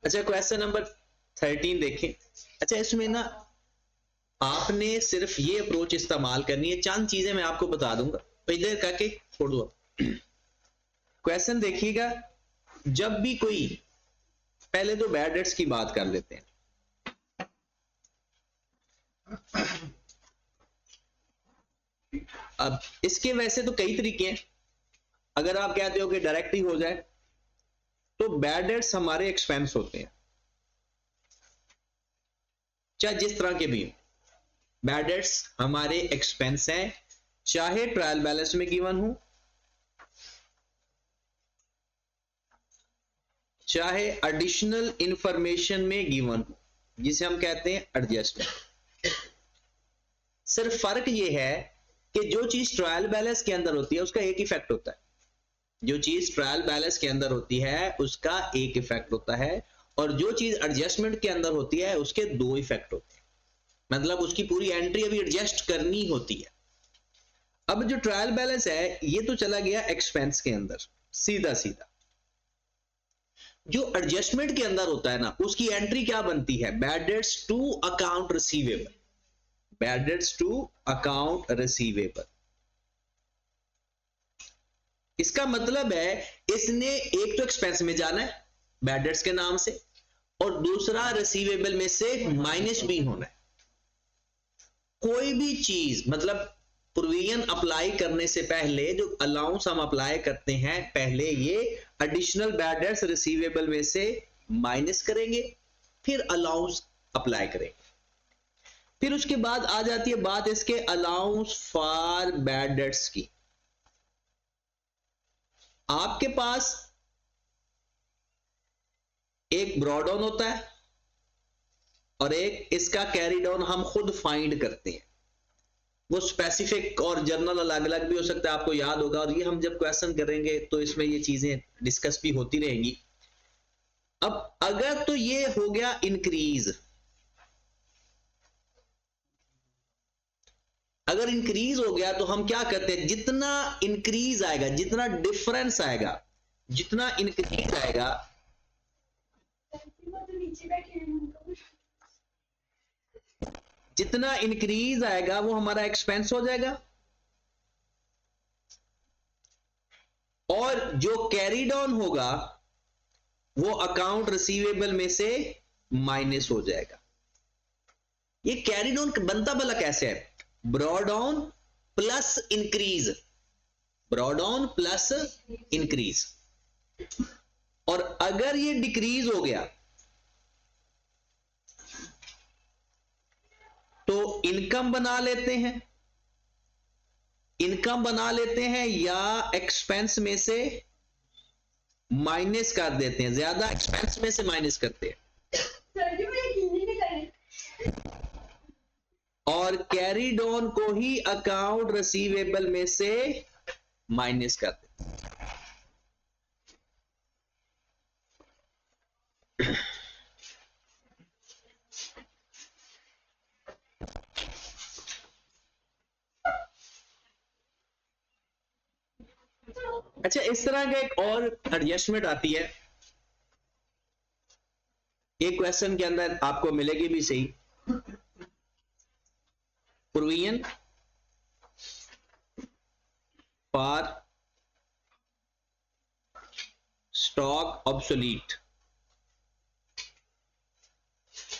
अच्छा question number 13 देखें। अच्छा इसमें ना आपने सिर्फ ये अप्रोच इस्तेमाल करनी है, चंद चीजें मैं आपको बता दूंगा तो इधर करके छोड़ दो। क्वेश्चन देखिएगा, जब भी कोई, पहले तो बैड डेट्स की बात कर लेते हैं। अब इसके वैसे तो कई तरीके हैं, अगर आप कहते हो कि डायरेक्ट ही हो जाए तो बैड डेट्स हमारे एक्सपेंस होते हैं, चाहे जिस तरह के भी हो, बैड डेट्स हमारे एक्सपेंस हैं, चाहे ट्रायल बैलेंस में गिवन हो, चाहे एडिशनल इंफॉर्मेशन में गिवन हो, जिसे हम कहते हैं एडजस्टमेंट। सिर्फ फर्क यह है कि जो चीज ट्रायल बैलेंस के अंदर होती है उसका एक इफेक्ट होता है, जो चीज ट्रायल बैलेंस के अंदर होती है उसका एक इफेक्ट होता है, और जो चीज एडजस्टमेंट के अंदर होती है उसके दो इफेक्ट होते हैं, मतलब उसकी पूरी एंट्री अभी एडजस्ट करनी होती है। अब जो ट्रायल बैलेंस है ये तो चला गया एक्सपेंस के अंदर सीधा सीधा, जो एडजस्टमेंट के अंदर होता है ना उसकी एंट्री क्या बनती है, bad debts to account receivable, bad debts to account receivable. इसका मतलब है इसने एक तो एक्सपेंस में जाना है बैड डेट्स के नाम से, और दूसरा रिसीवेबल में से माइनस भी होना है। कोई भी चीज मतलब प्रोविजन अप्लाई करने से पहले जो अलाउंस हम अप्लाई करते हैं, पहले ये एडिशनल बैड डेट्स रिसीवेबल में से माइनस करेंगे, फिर अलाउंस अप्लाई करेंगे, फिर उसके बाद आ जाती है बात इसके अलाउंस फॉर बैड डेट्स की। आपके पास एक ब्रॉडाउन होता है और एक इसका कैरी डाउन हम खुद फाइंड करते हैं, वो स्पेसिफिक और जर्नल अलग अलग भी हो सकता है, आपको याद होगा, और ये हम जब क्वेश्चन करेंगे तो इसमें ये चीजें डिस्कस भी होती रहेंगी। अब अगर तो ये हो गया इंक्रीज, अगर इंक्रीज हो गया तो हम क्या करते हैं, जितना इंक्रीज आएगा, जितना डिफरेंस आएगा, जितना इंक्रीज आएगा, जितना इंक्रीज आएगा वो हमारा एक्सपेंस हो जाएगा, और जो कैरी डाउन होगा वो अकाउंट रिसीवेबल में से माइनस हो जाएगा। ये कैरी डाउन बनता भला कैसे है, ब्रॉडाउन प्लस इंक्रीज, ब्रॉडाउन प्लस इंक्रीज। और अगर ये डिक्रीज हो गया तो इनकम बना लेते हैं, इनकम बना लेते हैं या एक्सपेंस में से माइनस कर देते हैं, ज्यादा एक्सपेंस में से माइनस करते हैं, और कैरी डाउन को ही अकाउंट रिसीवेबल में से माइनस कर देते हैं। अच्छा इस तरह का एक और एडजस्टमेंट आती है, एक क्वेश्चन के अंदर आपको मिलेगी भी सही, provision for stock obsolete,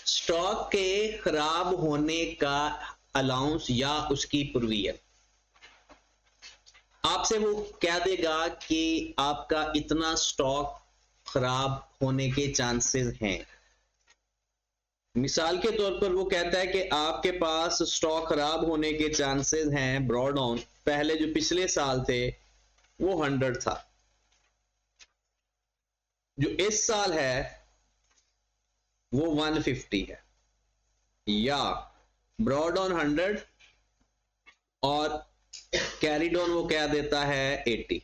stock के खराब होने का अलाउंस या उसकी प्रोविजन। आपसे वो कह देगा कि आपका इतना स्टॉक खराब होने के चांसेस हैं, मिसाल के तौर पर वो कहता है कि आपके पास स्टॉक खराब होने के चांसेस हैं, ब्रॉडाउन पहले जो पिछले साल थे वो 100 था, जो इस साल है वो 150 है, या ब्रॉडाउन 100 और कैरी डाउन वो क्या देता है 80,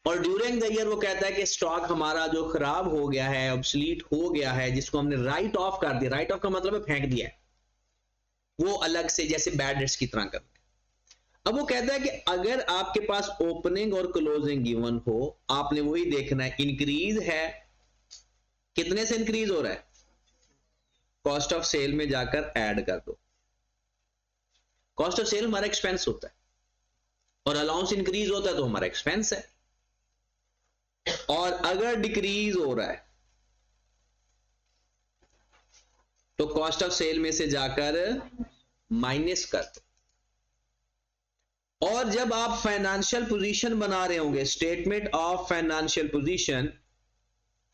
और ड्यूरिंग द ईयर वो कहता है कि स्टॉक हमारा जो खराब हो गया है, ऑब्सलीट हो गया है, जिसको हमने राइट ऑफ कर दिया, राइट ऑफ का मतलब है फेंक दिया है, वो अलग से जैसे बैड डेट्स की तरह करना है। अब वो कहता है कि अगर आपके पास ओपनिंग और क्लोजिंग गिवन हो, आपने वही देखना है, इंक्रीज है, कितने से इंक्रीज हो रहा है, कॉस्ट ऑफ सेल में जाकर ऐड कर दो। कॉस्ट ऑफ सेल हमारा एक्सपेंस होता है और अलाउंस इंक्रीज होता है तो हमारा एक्सपेंस है। और अगर डिक्रीज हो रहा है तो कॉस्ट ऑफ सेल में से जाकर माइनस कर दो। और जब आप फाइनेंशियल पोजीशन बना रहे होंगे, स्टेटमेंट ऑफ फाइनेंशियल पोजीशन,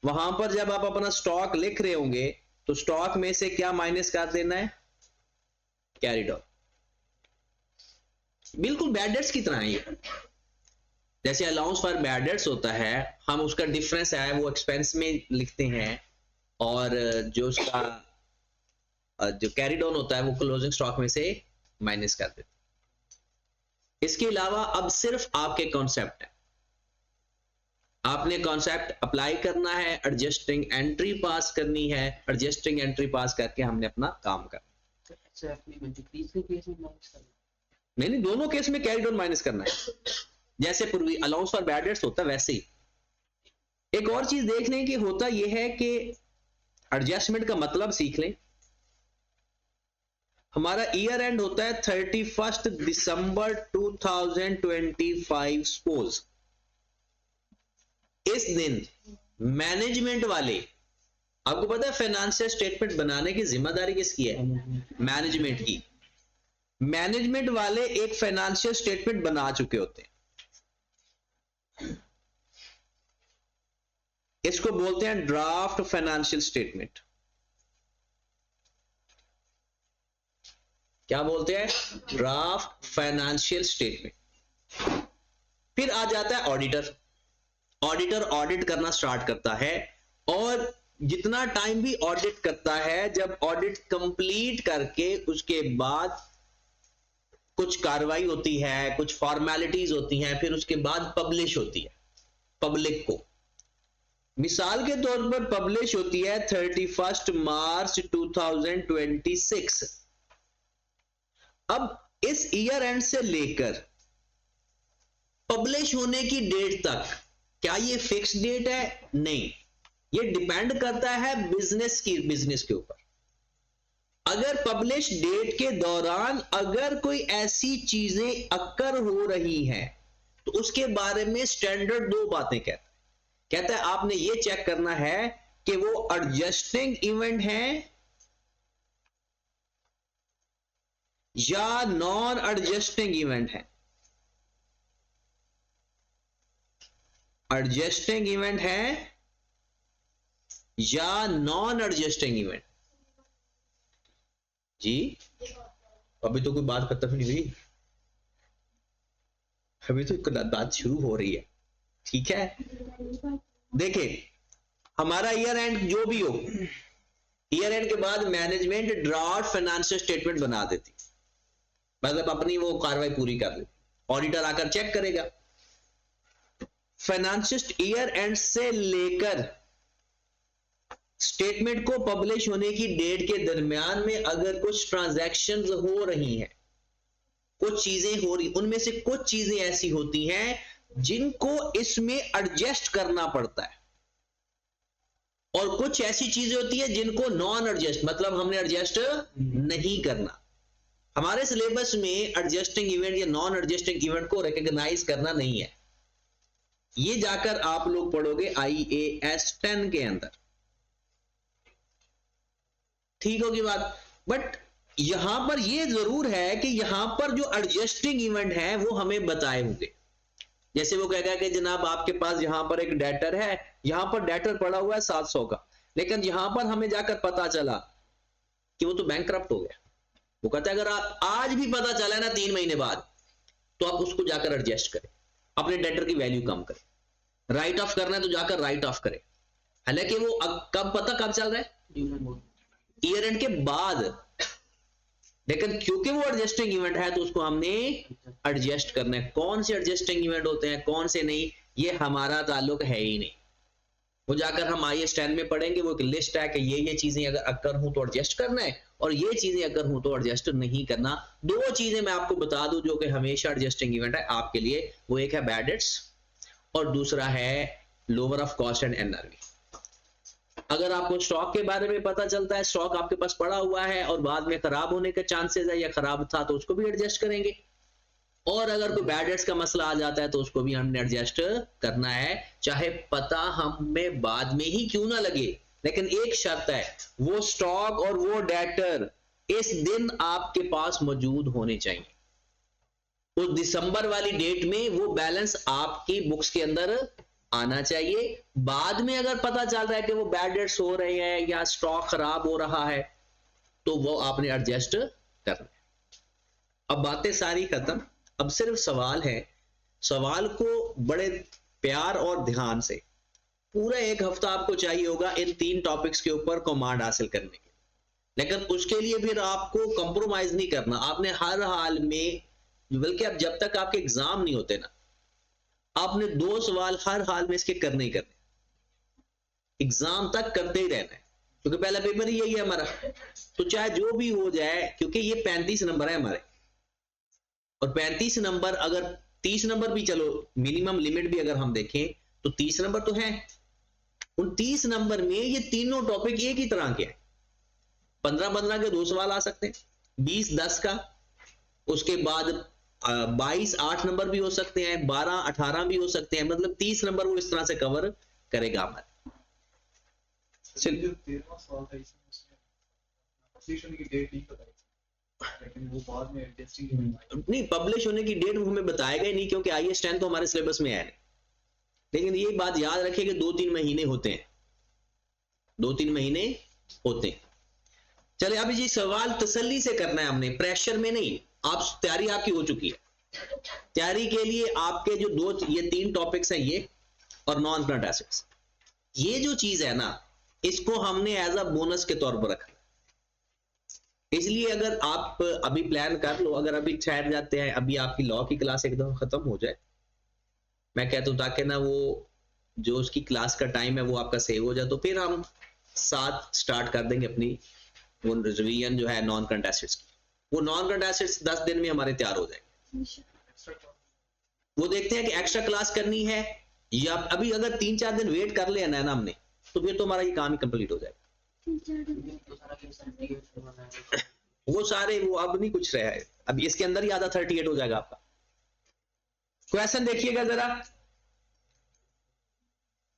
वहां पर जब आप अपना स्टॉक लिख रहे होंगे तो स्टॉक में से क्या माइनस कर देना है, कैरिड ऑन। बिल्कुल बैड डेट्स की तरह है ये। जैसे अलाउंस फॉर बैड डेट्स होता है, हम उसका डिफरेंस है वो एक्सपेंस में लिखते हैं और जो उसका जो कैरिड ऑन होता है वो क्लोजिंग स्टॉक में से माइनस कर देते हैं। इसके अलावा अब सिर्फ आपके कॉन्सेप्ट है, आपने कॉन्सेप्ट अप्लाई करना है, एडजस्टिंग एंट्री पास करनी है, एडजस्टिंग एंट्री पास करके हमने अपना काम करना। नहीं, दोनों केस में कैरिड ऑन माइनस करना है, जैसे पूर्वी अलाउंस फॉर बैड डेट्स होता है वैसे ही। एक और चीज देख लें कि होता यह है कि एडजस्टमेंट का मतलब सीख लें। हमारा ईयर एंड होता है 31 दिसंबर 2025। सपोज इस दिन मैनेजमेंट वाले, आपको पता है फाइनेंशियल स्टेटमेंट बनाने की जिम्मेदारी किसकी है, मैनेजमेंट की। मैनेजमेंट वाले एक फाइनेंशियल स्टेटमेंट बना चुके होते हैं, इसको बोलते हैं ड्राफ्ट फाइनेंशियल स्टेटमेंट। क्या बोलते हैं, ड्राफ्ट फाइनेंशियल स्टेटमेंट। फिर आ जाता है ऑडिटर। ऑडिटर ऑडिट करना स्टार्ट करता है और जितना टाइम भी ऑडिट करता है, जब ऑडिट कंप्लीट करके उसके बाद कुछ कार्रवाई होती है, कुछ फॉर्मेलिटीज होती हैं, फिर उसके बाद पब्लिश होती है पब्लिक को। मिसाल के तौर पर पब्लिश होती है 31 मार्च 2026। अब इस ईयर एंड से लेकर पब्लिश होने की डेट तक, क्या ये फिक्स डेट है, नहीं, ये डिपेंड करता है बिजनेस के ऊपर। अगर पब्लिश डेट के दौरान अगर कोई ऐसी चीजें अक्कर हो रही हैं तो उसके बारे में स्टैंडर्ड दो बातें कहता है आपने ये चेक करना है कि वो एडजस्टिंग इवेंट है या नॉन एडजस्टिंग इवेंट है। एडजस्टिंग इवेंट है या नॉन एडजस्टिंग इवेंट। जी अभी तो कोई बात खत्म नहीं हुई, अभी तो बात शुरू हो रही है, ठीक है। देखिए हमारा ईयर एंड जो भी हो, ईयर एंड के बाद मैनेजमेंट ड्राफ्ट फाइनेंशियल स्टेटमेंट बना देती, मतलब अपनी वो कार्रवाई पूरी कर लेती, ऑडिटर आकर चेक करेगा। फाइनेंशियल ईयर एंड से लेकर स्टेटमेंट को पब्लिश होने की डेट के दरमियान में अगर कुछ ट्रांजैक्शंस हो रही हैं, कुछ चीजें हो रही, उनमें से कुछ चीजें ऐसी होती हैं जिनको इसमें एडजस्ट करना पड़ता है और कुछ ऐसी चीजें होती है जिनको नॉन एडजस्ट, मतलब हमने एडजस्ट नहीं करना। हमारे सिलेबस में एडजस्टिंग इवेंट या नॉन एडजस्टिंग इवेंट को रिकॉग्नाइज करना नहीं है, ये जाकर आप लोग पढ़ोगे IAS 10 के अंदर, ठीक होगी बात। बट यहां पर ये जरूर है कि यहां पर जो एडजस्टिंग इवेंट है वो हमें बताए होंगे। जैसे वो कहेगा कि जनाब आपके पास यहां पर एक डेटर है, यहां पर डेटर पड़ा हुआ है 700 का, लेकिन यहां पर हमें जाकर पता चला कि वो तो बैंकक्रप्ट हो गया। वो कहता है अगर आप आज भी पता चला ना 3 महीने बाद, तो आप उसको जाकर एडजस्ट करें, अपने डेटर की वैल्यू कम करें, राइट ऑफ करना है तो जाकर राइट ऑफ करें। हालांकि वो कब पता कब चल रहा है, ईयर एंड के बाद, लेकिन क्योंकि वो एडजस्टिंग इवेंट है तो उसको हमने एडजस्ट करना है। कौन से एडजस्टिंग इवेंट होते हैं कौन से नहीं, ये हमारा ताल्लुक है ही नहीं। वो जाकर हम IAS 10 में पढ़ेंगे, वो एक लिस्ट है कि ये चीजें अगर अक्कर हो तो एडजस्ट करना है, और ये चीजें अगर हो तो एडजस्ट नहीं करना। दो चीजें मैं आपको बता दूं जो कि हमेशा एडजस्टिंग इवेंट है आपके लिए, वो एक है बैड डेट्स और दूसरा है lower of cost and NRV. अगर आपको स्टॉक के बारे में पता चलता है, स्टॉक आपके पास पड़ा हुआ है और बाद में खराब होने के चांसेस है या खराब था, तो उसको भी एडजस्ट करेंगे। और अगर कोई बैड डेट्स का मसला आ जाता है तो उसको भी हमने एडजस्ट करना है, चाहे पता हमें बाद में ही क्यों ना लगे। लेकिन एक शर्त है, वो स्टॉक और वो डेटर इस दिन आपके पास मौजूद होने चाहिए। उस दिसंबर वाली डेट में वो बैलेंस आपकी बुक्स के अंदर आना चाहिए। बाद में अगर पता चल रहा है कि वो बैड डेट्स हो रहे हैं या स्टॉक खराब हो रहा है, तो वो आपने एडजस्ट करना है। अब बातें सारी खत्म, अब सिर्फ सवाल है। सवाल को बड़े प्यार और ध्यान से पूरा एक हफ्ता आपको चाहिए होगा इन 3 टॉपिक्स के ऊपर कमांड हासिल करने के, लेकिन उसके लिए फिर आपको कंप्रोमाइज नहीं करना। आपने हर हाल में, बल्कि अब जब तक आपके एग्जाम नहीं होते ना, आपने 2 सवाल हर हाल में इसके करने ही करने, एग्जाम तक करते ही रहना है, क्योंकि पहला पेपर ही यही है हमारा। तो चाहे जो भी हो जाए, क्योंकि ये 35 नंबर है हमारे, और 35 नंबर अगर 30 नंबर भी, चलो मिनिमम लिमिट भी अगर हम देखें तो 30 नंबर तो है। उन 30 नंबर में ये तीनों टॉपिक एक ही तरह के हैं। 15-15 के 2 सवाल आ सकते हैं, 20 10 का, उसके बाद 22 8 नंबर भी हो सकते हैं, 12 18 भी हो सकते हैं। मतलब 30 नंबर वो इस तरह से कवर करेगा हमारे। नहीं, पब्लिश होने की डेट हमें बताएगा ही नहीं, क्योंकि IAS 10 तो हमारे सिलेबस में है नहीं। लेकिन ये बात याद रखिए कि 2-3 महीने होते हैं, 2-3 महीने होते हैं। चले अब ये सवाल तसल्ली से करना है हमने, प्रेशर में नहीं। आप तैयारी आपकी हो चुकी है, तैयारी के लिए आपके जो ये 3 टॉपिक्स हैं, ये और नॉन करंट एसेट्स, ये जो चीज है ना, इसको हमने एज अ बोनस के तौर पर रखा। इसलिए अगर आप अभी प्लान कर लो, अगर अभी ठहर जाते हैं, अभी आपकी लॉ की क्लास एकदम खत्म हो जाए, मैं कहता हूं, ताकि ना वो जो उसकी क्लास का टाइम है वो आपका सेव हो जाए, तो फिर हम साथ स्टार्ट कर देंगे अपनी वो रिवीजन जो है नॉन करंट एसेट्स की। वो नॉन करंट एसेट्स 10 दिन में हमारे तैयार हो जाएंगे। वो देखते हैं कि एक्स्ट्रा क्लास करनी है या अभी अगर 3-4 दिन वेट कर लिया ना हमने, तो फिर तो हमारा ये काम ही कंप्लीट हो जाएगा। वो सारे वो अब नहीं कुछ रहा है, अब इसके अंदर ही आधा 38 हो जाएगा आपका। क्वेश्चन देखिएगा जरा,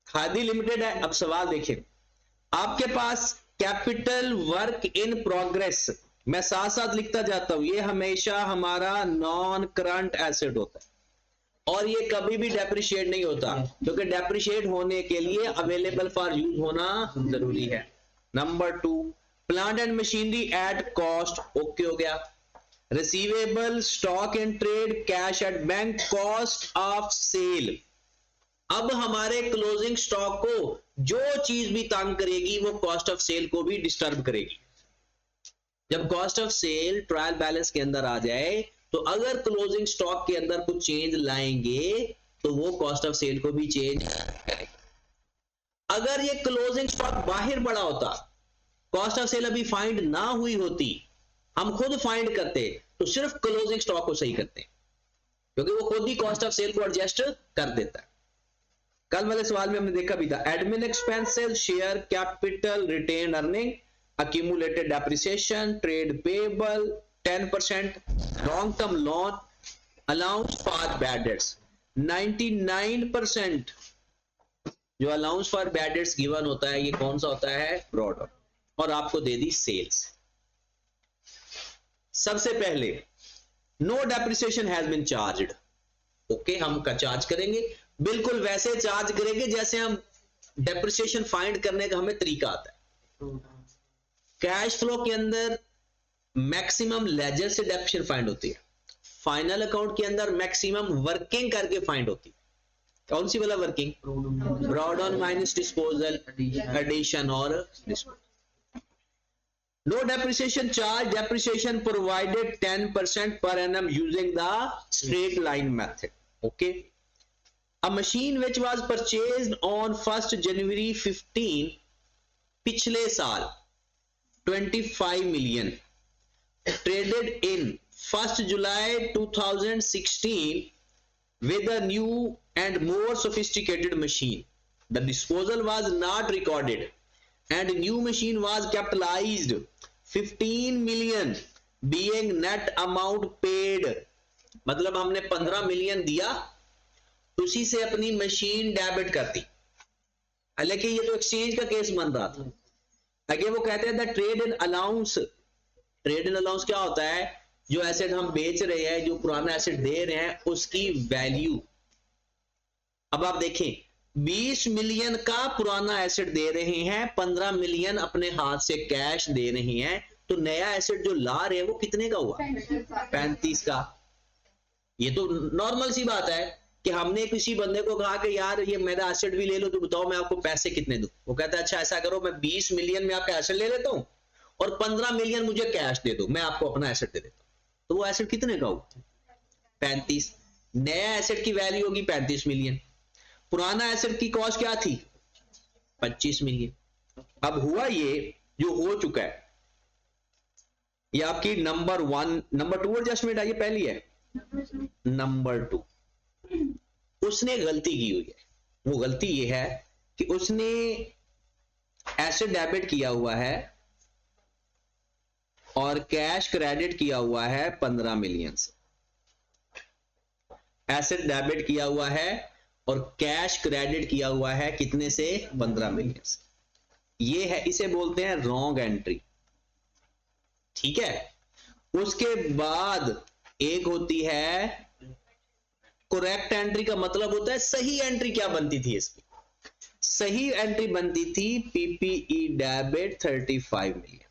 खादी लिमिटेड है। अब सवाल देखिए, आपके पास कैपिटल वर्क इन प्रोग्रेस, मैं साथ साथ लिखता जाता हूं, ये हमेशा हमारा नॉन करंट एसेट होता है और ये कभी भी डेप्रिशिएट नहीं होता, क्योंकि डेप्रिशिएट होने के लिए अवेलेबल फॉर यूज होना जरूरी है। Number 2, plant and machinery at cost, okay हो गया। Receivable, stock and trade, cash at bank, cost of sale. अब हमारे क्लोजिंग स्टॉक को जो चीज भी तंग करेगी वो कॉस्ट ऑफ सेल को भी डिस्टर्ब करेगी। जब cost of sale trial balance के अंदर आ जाए, तो अगर क्लोजिंग स्टॉक के अंदर कुछ चेंज लाएंगे तो वो कॉस्ट ऑफ सेल को भी चेंज करेगा। अगर ये क्लोजिंग स्टॉक बाहर पड़ा होता, कॉस्ट ऑफ सेल अभी फाइंड ना हुई होती, हम खुद फाइंड करते, तो सिर्फ क्लोजिंग स्टॉक को सही करते, क्योंकि वो खुद ही कॉस्ट ऑफ सेल को एडजस्ट कर देता है। कल वाले सवाल में हमने देखा भी था, admin expenses, share capital, retained earning, accumulated depreciation, trade payable 10%, long term loan, allowance for bad debts 99%। जो allowance for bad debts given होता है, ये कौन सा होता है? ब्रॉड, और आपको दे दी सेल्स। सबसे पहले no depreciation has been charged, okay, हम का चार्ज करेंगे, बिल्कुल वैसे चार्ज करेंगे जैसे हम डेप्रिसिएशन फाइंड करने का हमें तरीका आता है। कैश फ्लो के अंदर मैक्सिमम लेजर से डेप्रिसिएशन फाइंड होती है, फाइनल अकाउंट के अंदर मैक्सिमम वर्किंग करके फाइंड होती है। कौन सी वाला working? Broad on minus disposal, addition और disposal. No depreciation charge, depreciation provided 10% per annum using the straight line method, okay. A machine which was purchased on 1st January 15 पिछले साल 25 million traded in 1st July 2016 with a new and more sophisticated machine. The disposal was not recorded and new machine was capitalized. 15 million being net amount paid. मतलब हमने 15 million दिया, उसी से अपनी machine debit कर दी। हालांकि ये तो एक्सचेंज का केस बन रहा था। आगे वो कहते हैं the trade in allowance. Trade in allowance क्या होता है? जो एसेट हम बेच रहे हैं, जो पुराना एसेट दे रहे हैं, उसकी वैल्यू। अब आप देखें 20 मिलियन का पुराना एसेट दे रहे हैं, 15 मिलियन अपने हाथ से कैश दे रहे हैं, तो नया एसेट जो ला रहे हैं वो कितने का हुआ? 35 का। ये तो नॉर्मल सी बात है कि हमने किसी बंदे को कहा कि यार ये मेरा एसेट भी ले लो, तो बताओ मैं आपको पैसे कितने दूं। वो कहता है अच्छा ऐसा करो, मैं 20 मिलियन में आपका एसेट ले लेता हूं और 15 मिलियन मुझे कैश दे दो, मैं आपको अपना एसेट दे देता हूं। तो वो एसेट कितने का हुआ? 35। नया एसेट की वैल्यू होगी 35 मिलियन, पुराना एसेट की कॉस्ट क्या थी? 25 मिलियन। अब हुआ ये जो हो चुका है, ये आपकी नंबर 1, नंबर 2 एडजस्टमेंट है, ये पहली है। नंबर 2, उसने गलती की हुई है। वो गलती ये है कि उसने एसेट डेबिट किया हुआ है और कैश क्रेडिट किया हुआ है 15 मिलियन से। एसेट डेबिट किया हुआ है और कैश क्रेडिट किया हुआ है कितने से? 15 मिलियन से। ये है, इसे बोलते हैं रॉन्ग एंट्री। ठीक है। उसके बाद एक होती है करेक्ट एंट्री। का मतलब होता है सही एंट्री। क्या बनती थी इसकी? सही एंट्री बनती थी PPE debit 35 million,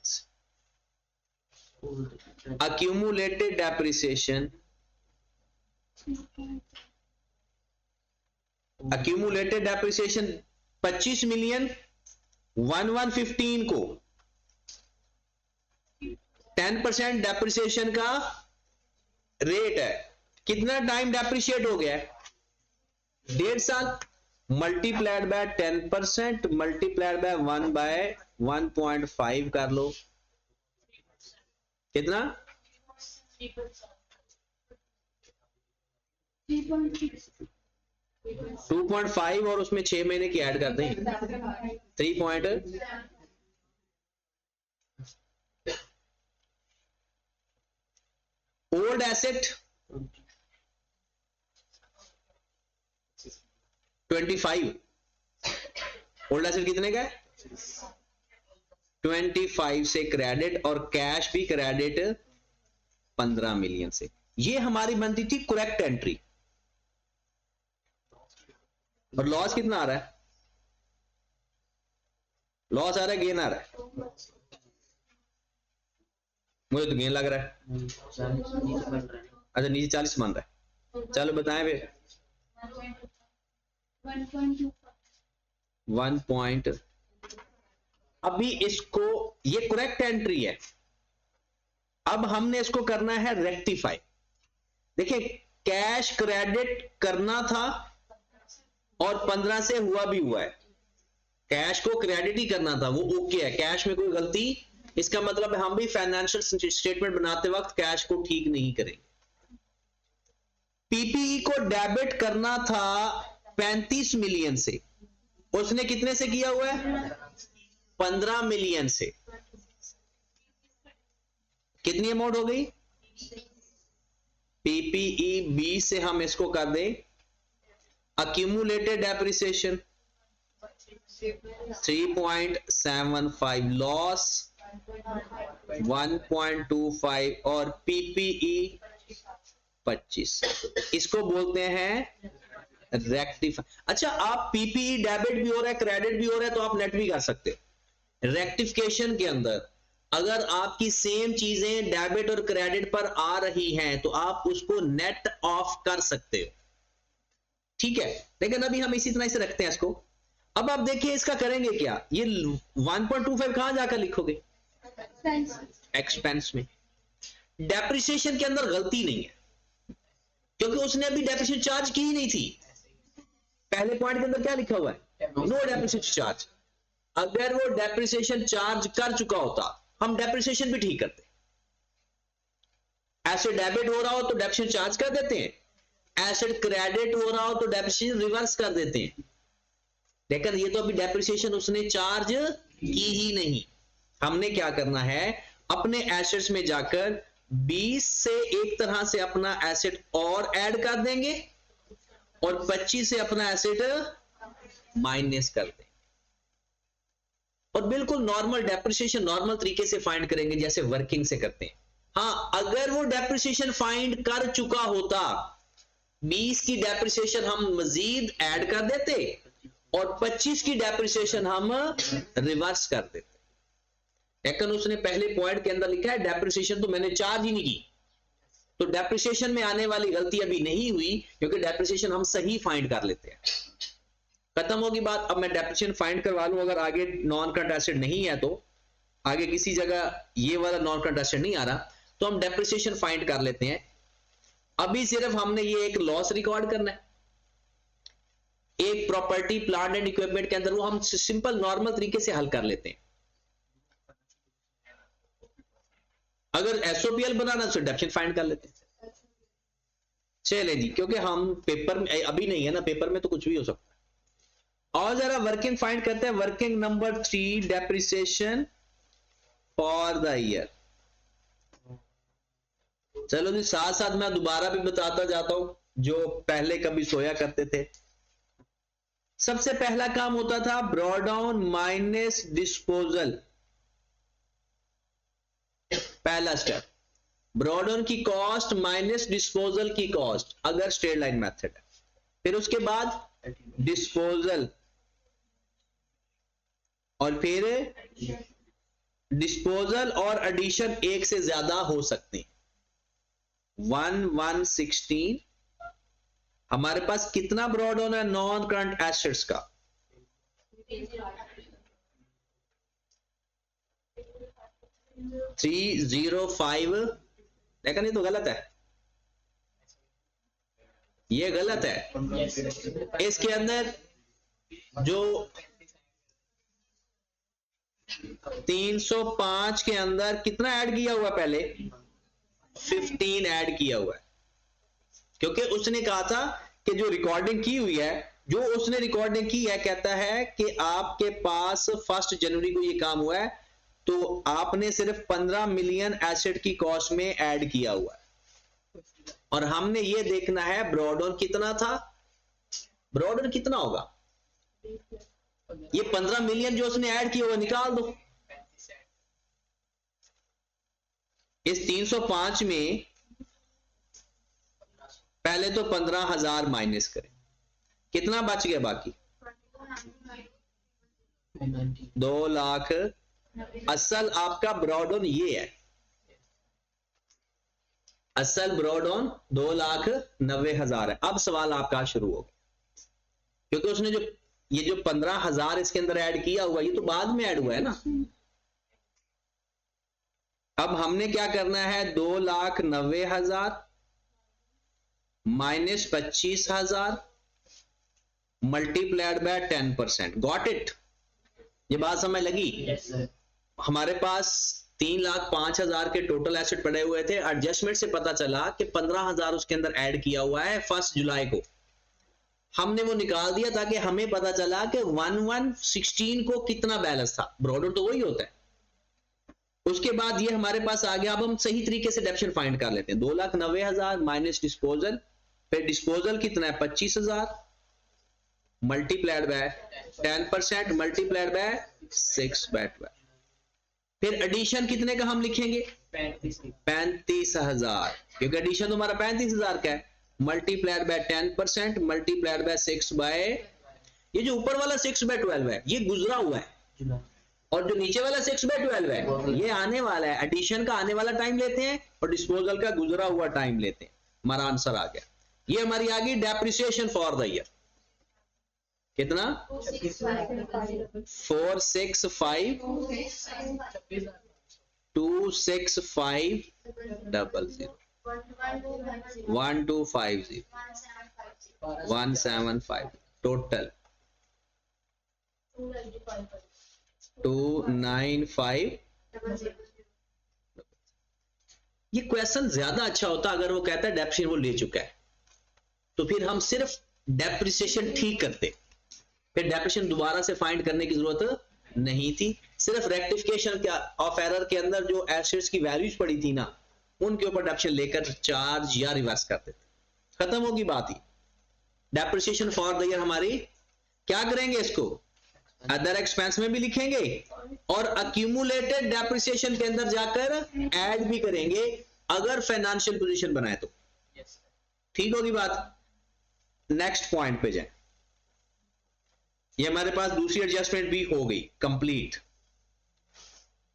accumulated depreciation, accumulated depreciation 25 million, 1115 को 10% डेप्रिसिएशन का रेट है। कितना टाइम डेप्रिशिएट हो गया? 1.5 साल। मल्टीप्लाइड बाय 10% मल्टीप्लाइड बाय 1/1.5 कर लो। कितना? 2.5 और उसमें 6 महीने की ऐड कर दें, 3. Old asset 25। ओल्ड एसेट कितने का है? 25 से क्रेडिट और कैश भी क्रेडिट 15 मिलियन से। ये हमारी बनती थी करेक्ट एंट्री। और लॉस कितना आ रहा है? लॉस आ रहा है, गेन आ रहा है? मुझे तो गेन लग रहा है। अच्छा नीचे 40 बन रहा है। चलो बताएं फिर। 1. अभी इसको, ये करेक्ट एंट्री है। अब हमने इसको करना है रेक्टिफाई। देखिए कैश क्रेडिट करना था और 15 से हुआ भी हुआ है। कैश को क्रेडिट ही करना था, वो ओके है, कैश में कोई गलती। इसका मतलब है हम भी फाइनेंशियल स्टेटमेंट बनाते वक्त कैश को ठीक नहीं करेंगे। पीपीई को डेबिट करना था 35 मिलियन से, उसने कितने से किया हुआ है? 15 मिलियन से। कितनी अमाउंट हो गई? पीपीई 20 से हम इसको कर दें accumulated depreciation 3.75, लॉस 1.25 और पीपीई 25। इसको बोलते हैं रेक्टिफाई। अच्छा आप पीपीई डेबिट भी हो रहा है, क्रेडिट भी हो रहा है, तो आप नेट भी कर सकते हो। रेक्टिफिकेशन के अंदर अगर आपकी सेम चीजें डेबिट और क्रेडिट पर आ रही हैं तो आप उसको नेट ऑफ कर सकते हो। ठीक है, लेकिन अभी हम इसी तरह से रखते हैं इसको। अब आप देखिए इसका करेंगे क्या? ये 1.25 कहां जाकर लिखोगे? एक्सपेंस में। डेप्रिसिएशन के अंदर गलती नहीं है क्योंकि उसने अभी डेप्रिसिएशन चार्ज की ही नहीं थी। पहले पॉइंट के अंदर क्या लिखा हुआ है? No depreciation charge. अगर वो डेप्रिसिएशन चार्ज कर चुका होता हम डेप्रिसिएशन भी ठीक करते हैं। एसेट डेबिट हो रहा हो तो डेप्रिसिएशन चार्ज कर देते हैं, एसेट क्रेडिट हो रहा हो तो डेप्रिसिएशन रिवर्स कर देते हैं। लेकिन ये तो अभी डेप्रिसिएशन उसने चार्ज की ही नहीं। हमने क्या करना है, अपने एसेट्स में जाकर 20 से एक तरह से अपना एसेट और ऐड कर देंगे और 25 से अपना एसेट माइनस कर देंगे और बिल्कुल नॉर्मल डेप्रिसिएशन नॉर्मल तरीके से फाइंड करेंगे जैसे वर्किंग से करते हैं। हाँ, अगर वो डेप्रिसिएशन फाइंड कर चुका होता, 20 की डेप्रिसिएशन हम मजीद ऐड कर देते और 25 की डेप्रिसिएशन हम रिवर्स कर देते। लेकिन उसने पहले पॉइंट के अंदर लिखा है डेप्रिसिएशन तो मैंने चार्ज ही नहीं की, तो डेप्रिसिएशन में आने वाली गलती अभी नहीं हुई क्योंकि डेप्रिसिएशन हम सही फाइंड कर लेते हैं। खत्म होगी बात। अब मैं डेप्रिसिएशन फाइंड करवा लूं, अगर आगे नॉन करंट एसेट नहीं है तो आगे किसी जगह ये वाला नॉन करंट एसेट नहीं आ रहा तो हम डेप्रिसिएशन फाइंड कर लेते हैं। अभी सिर्फ हमने ये एक लॉस रिकॉर्ड करना है, एक प्रॉपर्टी प्लांट एंड इक्विपमेंट के अंदर वो हम सिंपल नॉर्मल तरीके से हल कर लेते हैं। अगर एसओपीएल बनाना तो डेप्रिसिएशन फाइंड कर लेते हैं। चले जी, क्योंकि हम पेपर में अभी नहीं है ना, पेपर में तो कुछ भी हो सकता है। और जरा वर्किंग फाइंड करते हैं। Working number 3, depreciation for the year. चलो जी, साथ साथ मैं दोबारा भी बताता जाता हूं जो पहले कभी सोया करते थे। सबसे पहला काम होता था ब्रॉ डाउन माइनस डिस्पोजल। पहला स्टेप, ब्रॉ डाउन की कॉस्ट माइनस डिस्पोजल की कॉस्ट, अगर स्ट्रेट लाइन मेथड है। फिर उसके बाद डिस्पोजल और फिर डिस्पोजल और एडिशन एक से ज्यादा हो सकते हैं। 1/116 हमारे पास कितना ब्रॉ डाउन है नॉन करंट एसेट्स का? 305। लेकिन ये तो गलत है, ये गलत है। इसके अंदर जो 305 के अंदर कितना ऐड किया हुआ? पहले 15 ऐड किया हुआ है, क्योंकि उसने कहा था कि जो रिकॉर्डिंग की हुई है, जो उसने रिकॉर्डिंग की है, कहता है कि आपके पास 1 जनवरी को ये काम हुआ है तो आपने सिर्फ 15 मिलियन एसेट की कॉस्ट में ऐड किया हुआ है और हमने ये देखना है ब्रॉ डाउन कितना था। ब्रॉ डाउन कितना होगा? ये 15 मिलियन जो उसने ऐड किया हुआ निकाल दो। इस 305 में पहले तो 15,000 माइनस करें, कितना बच गया बाकी? 2 लाख। असल आपका ब्रॉ डाउन ये है, असल ब्रॉ डाउन 2,90,000 है। अब सवाल आपका शुरू हो गया, क्योंकि उसने जो ये जो 15,000 इसके अंदर ऐड किया हुआ, ये तो बाद में ऐड हुआ है ना। अब हमने क्या करना है, 2,90,000 minus 25,000 multiplied by 10%। Got it? ये बात समझ लगी? yes, हमारे पास 3,05,000 के टोटल एसेट पड़े हुए थे। एडजस्टमेंट से पता चला कि 15,000 उसके अंदर ऐड किया हुआ है 1 जुलाई को। हमने वो निकाल दिया ताकि हमें पता चला कि 1/116 को कितना बैलेंस था। ब्रॉ डाउन तो वही होता है। उसके बाद ये हमारे पास आ गया। अब हम सही तरीके से डेप्रिसिएशन फाइंड कर लेते हैं। 2,90,000 माइनस डिस्पोजल, फिर डिस्पोजल कितना है? 25,000 मल्टीप्लाइड बाय 10% मल्टीप्लाइड बाय 6/12। फिर एडिशन कितने का हम लिखेंगे? 35,000, क्योंकि एडिशन तो हमारा 35,000 का है। Multiplied by 10% multiplied by 6 by, ये जो ऊपर वाला 6/12 है ये गुजरा हुआ है और जो नीचे वाला 6/12 है ये आने वाला है। एडिशन का आने वाला टाइम लेते हैं और डिस्पोजल का गुजरा हुआ टाइम लेते हैं। हमारा आंसर आ गया। ये हमारी आ गई डेप्रिसिएशन फॉर द ईयर। कितना? 465 265 00 1250 175 टोटल 295 ये क्वेश्चन ज्यादा अच्छा होता अगर वो कहता है डेप्रिसिएशन वो ले चुका है, तो फिर हम सिर्फ डेप्रिसिएशन ठीक करते, फिर डेप्रिसिएशन दोबारा से फाइंड करने की जरूरत नहीं थी। सिर्फ रेक्टिफिकेशन ऑफ एरर के अंदर जो एसेट्स की वैल्यूज पड़ी थी ना, उनके ऊपर डेप्रिसिएशन लेकर चार्ज या रिवर्स कर देते, खत्म होगी बात ही। डेप्रिसिएशन फॉर द ईयर हमारी क्या करेंगे, इसको अदर एक्सपेंस में भी लिखेंगे और अक्यूमुलेटेड डेप्रिसिएशन के अंदर जाकर ऐड भी करेंगे अगर फाइनेंशियल पोजीशन बनाए तो। ठीक होगी बात। नेक्स्ट पॉइंट पे जाए, ये हमारे पास दूसरी एडजस्टमेंट भी हो गई complete.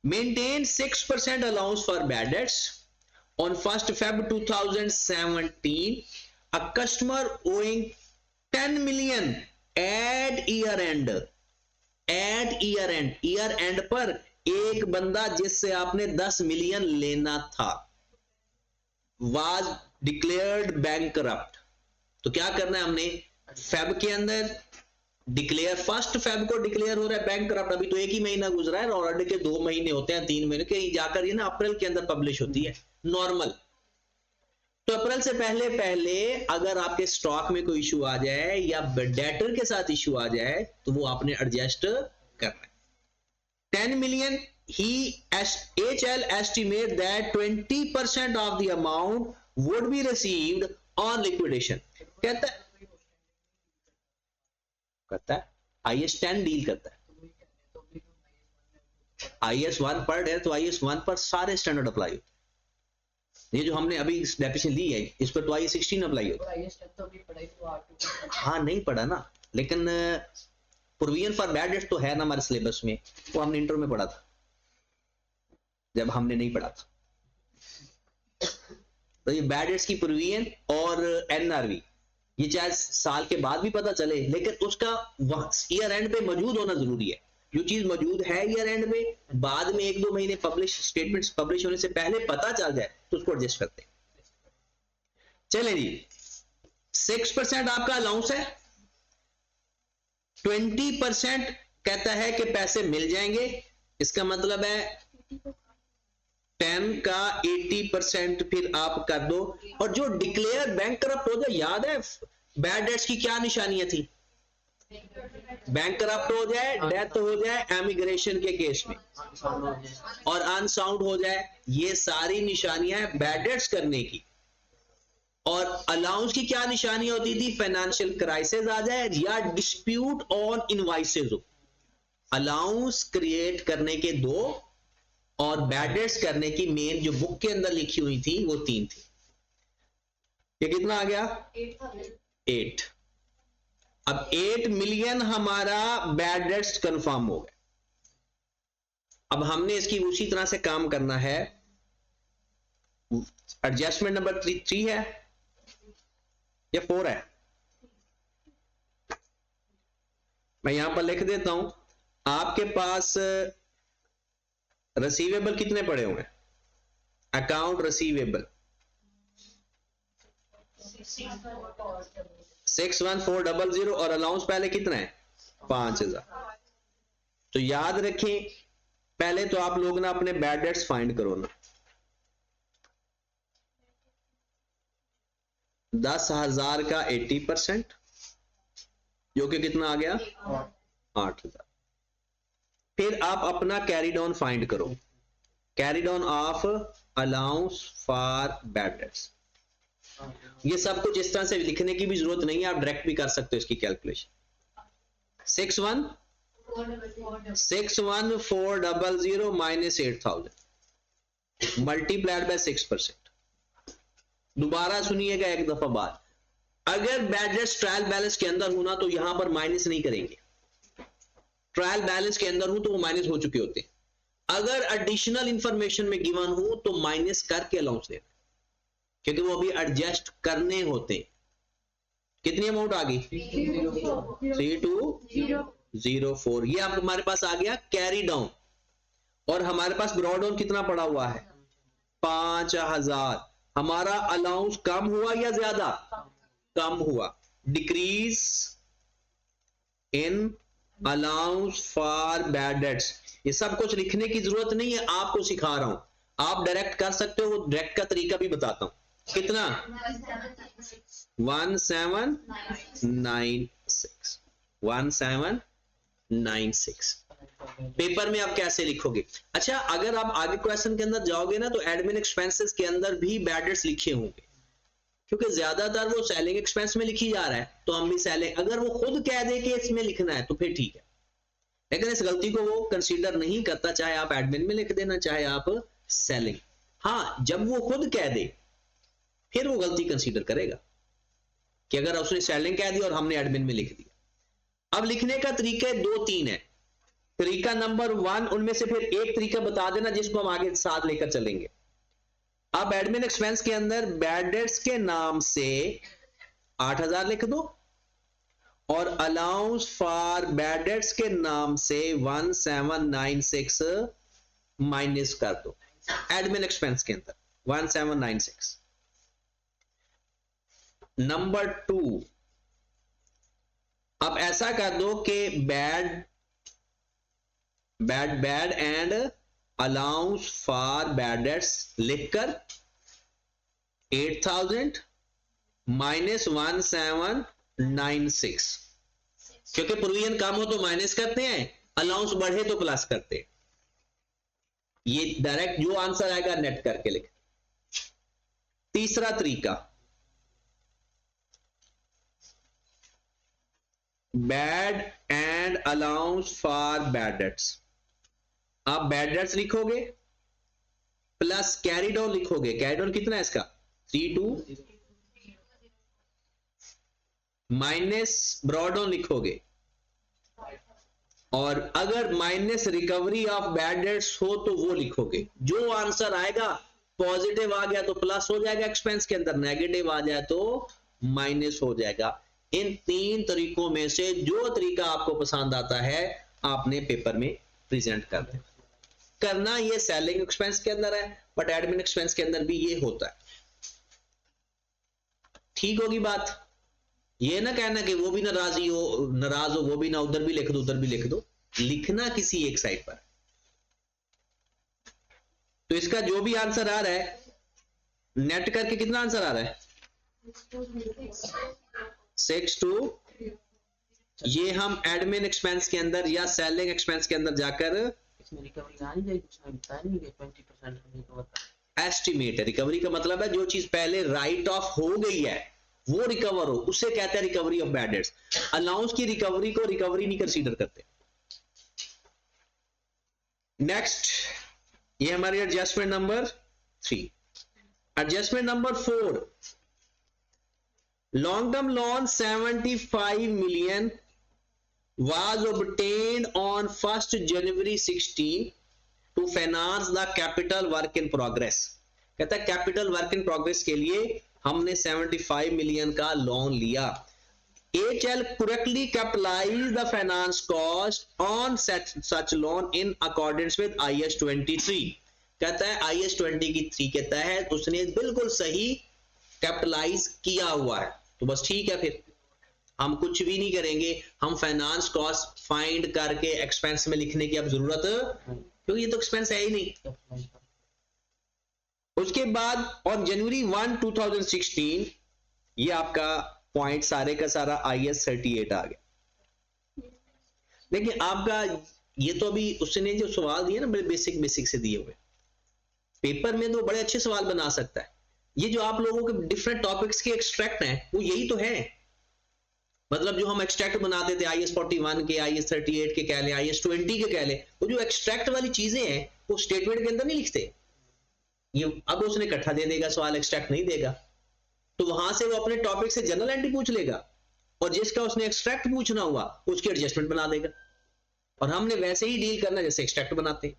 Maintain 6% allowance for bad dates on 1st Feb 2017 a customer owing 10 million at year end, year and पर एक बंदा जिससे आपने 10 मिलियन लेना था was declared bankrupt। तो क्या करना है हमने, फेब के अंदर डिक्लेयर, 1st Feb को डिक्लेयर हो रहा है बैंकरप्ट, अभी तो एक ही महीना गुजरा है, ऑलरेडी के 2 महीने होते हैं, 3 महीने के जाकर ये ना अप्रैल के अंदर पब्लिश होती है नॉर्मल। तो अप्रैल से पहले पहले अगर आपके स्टॉक में कोई इशू आ जाए या डेटर के साथ इशू आ जाए तो वो आपने एडजस्ट करना है। 10 million HL estimate that 20% of the amount would be received on liquidation। कहता है IS 10 डील करता है, IS 1 पर है तो IS 1 पर सारे स्टैंडर्ड अप्लाई होते। ये जो हमने अभी डेफिनेशन ली है इस पर तो IS 16 अप्लाई होता। हाँ नहीं पढ़ा ना, लेकिन प्रोविजन फॉर बैड डेट्स तो है ना हमारे सिलेबस में, वो हमने इंटर में पढ़ा था जब हमने नहीं पढ़ा था। तो ये बैड डेट्स की प्रोविजन और NRV ये चाहे साल के बाद भी पता चले, लेकिन उसका ईयर एंड पे मौजूद होना जरूरी है। जो चीज मौजूद है ईयर एंड में, बाद में 1-2 महीने पब्लिश स्टेटमेंट्स पब्लिश होने से पहले पता चल जाए तो उसको एडजस्ट करते हैं। चलें जी, 6% आपका अलाउंस है, 20% कहता है कि पैसे मिल जाएंगे, इसका मतलब है 10 का 80% फिर आप कर दो। और जो डिक्लेयर बैंकरप्ट हो जाए, याद है बैड डेट्स की क्या निशानियां थी, बैंकरप्ट हो जाए, डेथ हो जाए एमिग्रेशन के केस में, और अनसाउंड हो जाए, ये सारी निशानियां हैं बैड डेट्स करने की। और अलाउंस की क्या निशानियां होती थी, फाइनेंशियल क्राइसिस आ जाए या डिस्प्यूट ऑन इनवॉइसेस हो। अलाउंस क्रिएट करने के 2 और बैड डेट्स करने की मेन जो बुक के अंदर लिखी हुई थी वो 3 थी। ये कितना आ गया, 8। अब 8 मिलियन हमारा बैड डेट्स कंफर्म हो गए। अब हमने इसकी उसी तरह से काम करना है। एडजस्टमेंट नंबर 3 है या 4 है, मैं यहां पर लिख देता हूं। आपके पास रिसीवेबल कितने पड़े हुए हैं, अकाउंट रिसीवेबल 61400 और अलाउंस पहले कितना है 5000। तो याद रखें, पहले तो आप लोग ना अपने बैड डेट्स फाइंड करो ना। 10,000 का 80% जो कि कितना आ गया 8,000। फिर आप अपना कैरी डाउन फाइंड करो, carry down of allowance for bad dates. ये सब कुछ इस तरह से लिखने की भी जरूरत नहीं है, आप डायरेक्ट भी कर सकते हो इसकी कैलकुलेशन। 61400 minus 8,000 multiplied by 6%। दोबारा सुनिएगा एक दफा बाद, अगर बैड डेट्स ट्रायल बैलेंस के अंदर होना तो यहां पर माइनस नहीं करेंगे, ट्रायल बैलेंस के अंदर हूं तो वो माइनस हो चुके होते। अगर एडिशनल इंफॉर्मेशन में गिवन हूं तो माइनस करके अलाउंस देना, क्योंकि वो अभी एडजस्ट करने होते। कितनी अमाउंट आ गई 3204। ये आप हमारे पास आ गया कैरी डाउन। और हमारे पास ब्रॉड डाउन कितना पड़ा हुआ है 5000। हमारा अलाउंस कम हुआ या ज्यादा, कम हुआ। Decrease in allowance for bad dates. ये सब कुछ लिखने की जरूरत नहीं है, आपको सिखा रहा हूं। आप डायरेक्ट कर सकते हो, वो डायरेक्ट का तरीका भी बताता हूं। कितना? 1796, 1796। पेपर में आप कैसे लिखोगे? अच्छा, अगर आप आगे क्वेश्चन के अंदर जाओगे ना, तो एडमिन एक्सपेंसेस के अंदर भी बैड डेट्स लिखे होंगे, क्योंकि ज्यादातर वो सेलिंग एक्सपेंस में लिखी जा रहा है, तो हम भी सेलिंग, अगर वो खुद कह दे कि इसमें लिखना है तो फिर ठीक है, लेकिन इस गलती को वो कंसीडर नहीं करता, चाहे आप एडमिन में लिख देना चाहे आप सेलिंग। हाँ, जब वो खुद कह दे फिर वो गलती कंसीडर करेगा कि अगर उसने सेलिंग कह दी और हमने एडमिन में लिख दिया। अब लिखने का तरीका 2-3 है। तरीका नंबर 1, उनमें से फिर एक तरीका बता देना जिसको हम आगे साथ लेकर चलेंगे। अब एडमिन एक्सपेंस के अंदर बैड डेट्स के नाम से 8000 लिख दो और अलाउंस फॉर बैड डेट्स के नाम से 1796 माइनस कर दो। एडमिन एक्सपेंस के अंदर 1796। नंबर 2, अब ऐसा कर दो कि bad and allowance for bad dates लिखकर 8000 माइनस 1796, क्योंकि प्रोविजन कम हो तो माइनस करते हैं, अलाउंस बढ़े तो प्लस करते हैं। ये डायरेक्ट जो आंसर आएगा नेट करके लिख। तीसरा तरीका, bad and allowance for bad dates. आप बैड डेट्स लिखोगे प्लस कैरिड ऑन लिखोगे। कैरिड ऑन कितना है इसका? 32 माइनस ब्रॉड ऑन लिखोगे, और अगर minus recovery of bad debts हो तो वो लिखोगे। जो आंसर आएगा, पॉजिटिव आ गया तो प्लस हो जाएगा एक्सपेंस के अंदर, नेगेटिव आ जाए तो माइनस हो जाएगा। इन 3 तरीकों में से जो तरीका आपको पसंद आता है आपने पेपर में प्रेजेंट कर देना। करना ये सेलिंग एक्सपेंस के अंदर है, बट एडमिन एक्सपेंस के अंदर भी ये होता है। ठीक होगी बात? ये ना कहना कि वो भी नाराज हो वो भी ना, उधर भी लिख दो उधर भी लिख दो। लिखना किसी एक साइड पर। तो इसका जो भी आंसर आ रहा है, नेट करके कितना आंसर आ रहा है? 62। ये हम एडमिन एक्सपेंस के अंदर या सेलिंग एक्सपेंस के अंदर जाकर एस्टिमेट है। रिकवरी का मतलब है जो चीज पहले राइट ऑफ हो गई है वो रिकवर हो, उसे कहते हैं recovery of bad debts. Allowance की रिकवरी को रिकवरी नहीं कंसीडर करते। नेक्स्ट, ये हमारी adjustment number 3। Adjustment number 4, long term loan 75 million was obtained on 1st January 16 to finance the capital work in progress। कहता है कैपिटल वर्क इन प्रोग्रेस के लिए हमने 75 million का लोन लिया। HL correctly capitalized the finance cost on such loan in accordance with IS 23। कहता है IS 23 के तहत उसने बिल्कुल सही कैपिटलाइज किया हुआ है। तो बस ठीक है, फिर हम कुछ भी नहीं करेंगे, हम फाइनेंस कॉस्ट फाइंड करके एक्सपेंस में लिखने की अब जरूरत, क्योंकि ये तो एक्सपेंस है ही नहीं। उसके बाद ऑन जनवरी 1, 2016 ये आपका पॉइंट सारे का सारा IS 38 आ गया। देखिए आपका ये तो अभी उसने जो सवाल दिए ना बड़े बेसिक से दिए हुए, पेपर में तो बड़े अच्छे सवाल बना सकता है। ये जो आप लोगों के डिफरेंट टॉपिक्स के एक्सट्रैक्ट हैं वो यही तो है। मतलब जो हम एक्सट्रैक्ट बनाते थे IS 41 के, IS 38 के कह लें, IS 20 के कह लें, वो जो एक्सट्रैक्ट वाली चीजें हैं वो स्टेटमेंट के अंदर नहीं लिखते। ये अब उसने इकट्ठा दे देगा सवाल, एक्सट्रैक्ट नहीं देगा, तो वहां से वो अपने टॉपिक से जनरल एंट्री पूछ लेगा और जिसका उसने एक्सट्रैक्ट पूछना हुआ उसकी एडजस्टमेंट बना देगा। और हमने वैसे ही डील करना जैसे एक्सट्रैक्ट बनाते हैं।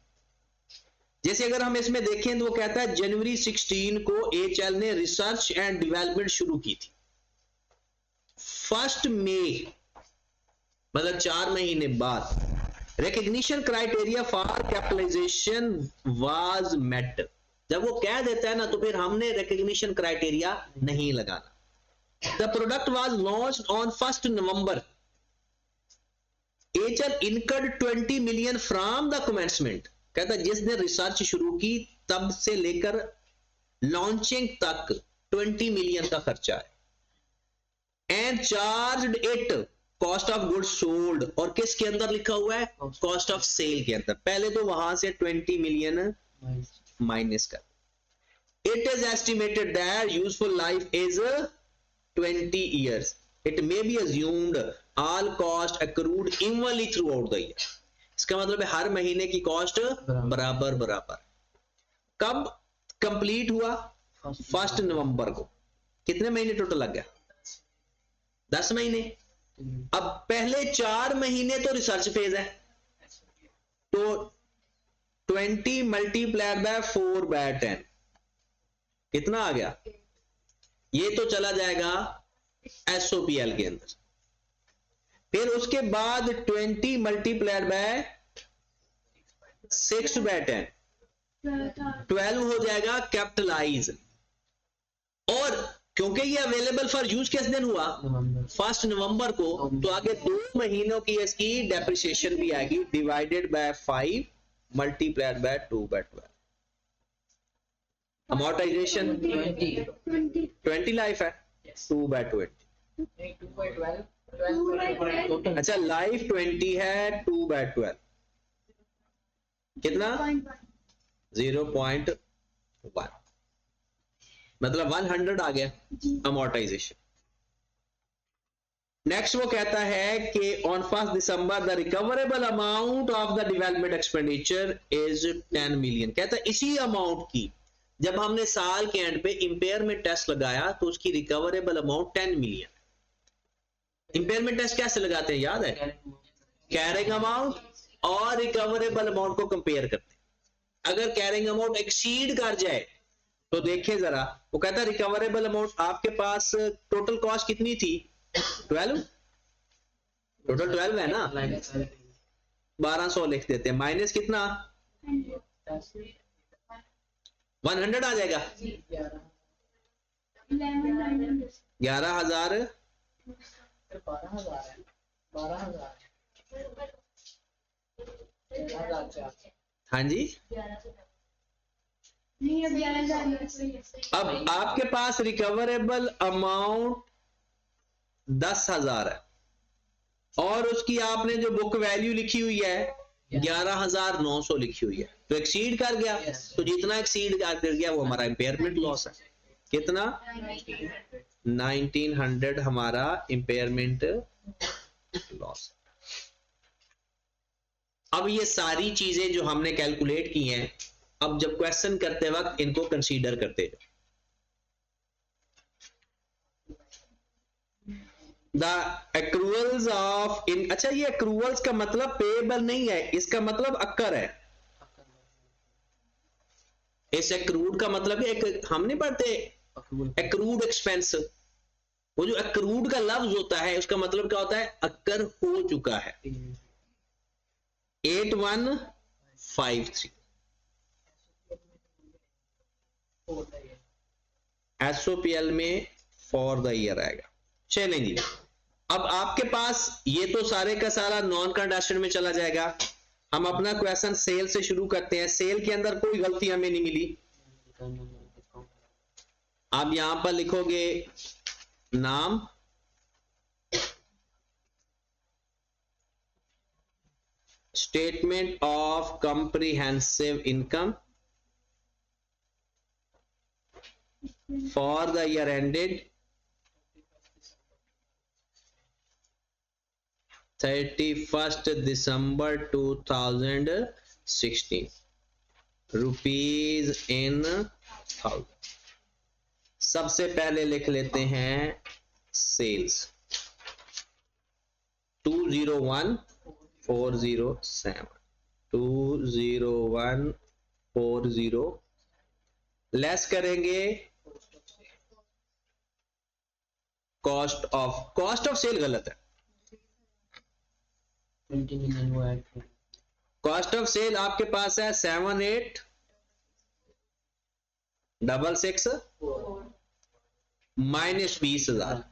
जैसे अगर हम इसमें देखें तो वो कहता है जनवरी 16 को HL ने रिसर्च एंड डेवलपमेंट शुरू की थी। 1 मई मतलब 4 महीने बाद recognition criteria for capitalization was met. जब वो कह देता है ना तो फिर हमने रिकॉग्निशन क्राइटेरिया नहीं लगाना। The product was launched on 1 November. HL incurred 20 million from the commencement. कहता जिसने रिसर्च शुरू की तब से लेकर लॉन्चिंग तक 20 मिलियन का खर्चा है। And charged it cost of goods sold, और किसके अंदर लिखा हुआ है? कॉस्ट ऑफ सेल के अंदर। पहले तो वहां से 20 मिलियन माइनस कर। It is estimated that useful life is 20 years. It may be assumed all cost accrued evenly throughout the year. इसका मतलब है हर महीने की कॉस्ट बराबर बराबर। कब कंप्लीट हुआ? 1 नवंबर को। कितने महीने टोटल लग गया? 10 महीने। अब पहले 4 महीने तो रिसर्च फेज है, तो 20 मल्टीप्लाइड बाय 4/10 कितना आ गया? ये तो चला जाएगा एसओपीएल के अंदर। फिर उसके बाद 20 मल्टीप्लाइड बाय 6/10 12 हो जाएगा कैपिटलाइज। और क्योंकि ये अवेलेबल फॉर यूज किस दिन हुआ? 1 नवंबर को, तो आगे 2 महीनों की इसकी डेप्रिसिएशन भी आएगी, divided by 5 multiplied by 2/12। Amortisation 20 life है, 2/20। अच्छा, लाइफ 20 है, 2/12 कितना? 0.1, मतलब 100 आ गया अमोर्टाइजेशन। नेक्स्ट वो कहता है कि on 1 December the recoverable amount of the development expenditure is 10 million. कहता है इसी अमाउंट की जब हमने साल के एंड पे इंपेयरमेंट टेस्ट लगाया तो उसकी recoverable amount 10 million. Impairment test कैसे लगाते हैं याद है? कैरिंग अमाउंट और रिकवरेबल अमाउंट को कंपेयर करते हैं। अगर कैरिंग अमाउंट एक्सीड कर जाए तो देखिए जरा, वो कहता है रिकवरेबल अमाउंट आपके पास टोटल कॉस्ट कितनी थी? 12, टोटल 12 है ना, 1200 लिख देते हैं, माइनस कितना? 100 आ जाएगा। 11,000 हाँ जी। अब आपके पास रिकवरेबल अमाउंट 10,000 है और उसकी आपने जो बुक वैल्यू लिखी हुई है 11,900 लिखी हुई है, तो एक्सीड कर गया। तो जितना एक्सीड कर गया वो हमारा इंपेयरमेंट लॉस है। कितना? 1900 हमारा इंपेयरमेंट लॉस। अब ये सारी चीजें जो हमने कैलकुलेट की हैं, अब जब क्वेश्चन करते वक्त इनको कंसीडर करते जाओ। द एक्रूअल्स ऑफ इन, अच्छा ये एक्रूअल्स का मतलब पेएबल नहीं है, इसका मतलब अक्कर है। इस एक्रूड का मतलब एक हम नहीं पढ़ते एक्रूड एक्सपेंस, वो जो एक्रूड का लफ्ज होता है उसका मतलब क्या होता है? अक्कर हो चुका है। 8153 एसओपीएल में फॉर द ईयर आएगा। चलें जी, अब आपके पास ये तो सारे का सारा नॉन करंट एसेट में चला जाएगा। हम अपना क्वेश्चन सेल से शुरू करते हैं। सेल के अंदर कोई गलती हमें नहीं मिली। आप यहां पर लिखोगे नाम, statement of comprehensive income for the year ended 31st December 2016, rupees in 1000। सबसे पहले लिख लेते हैं सेल्स 201,407 201,407 लेस करेंगे कॉस्ट ऑफ सेल गलत है। कॉस्ट ऑफ सेल आपके पास है 7866 माइनस 20,000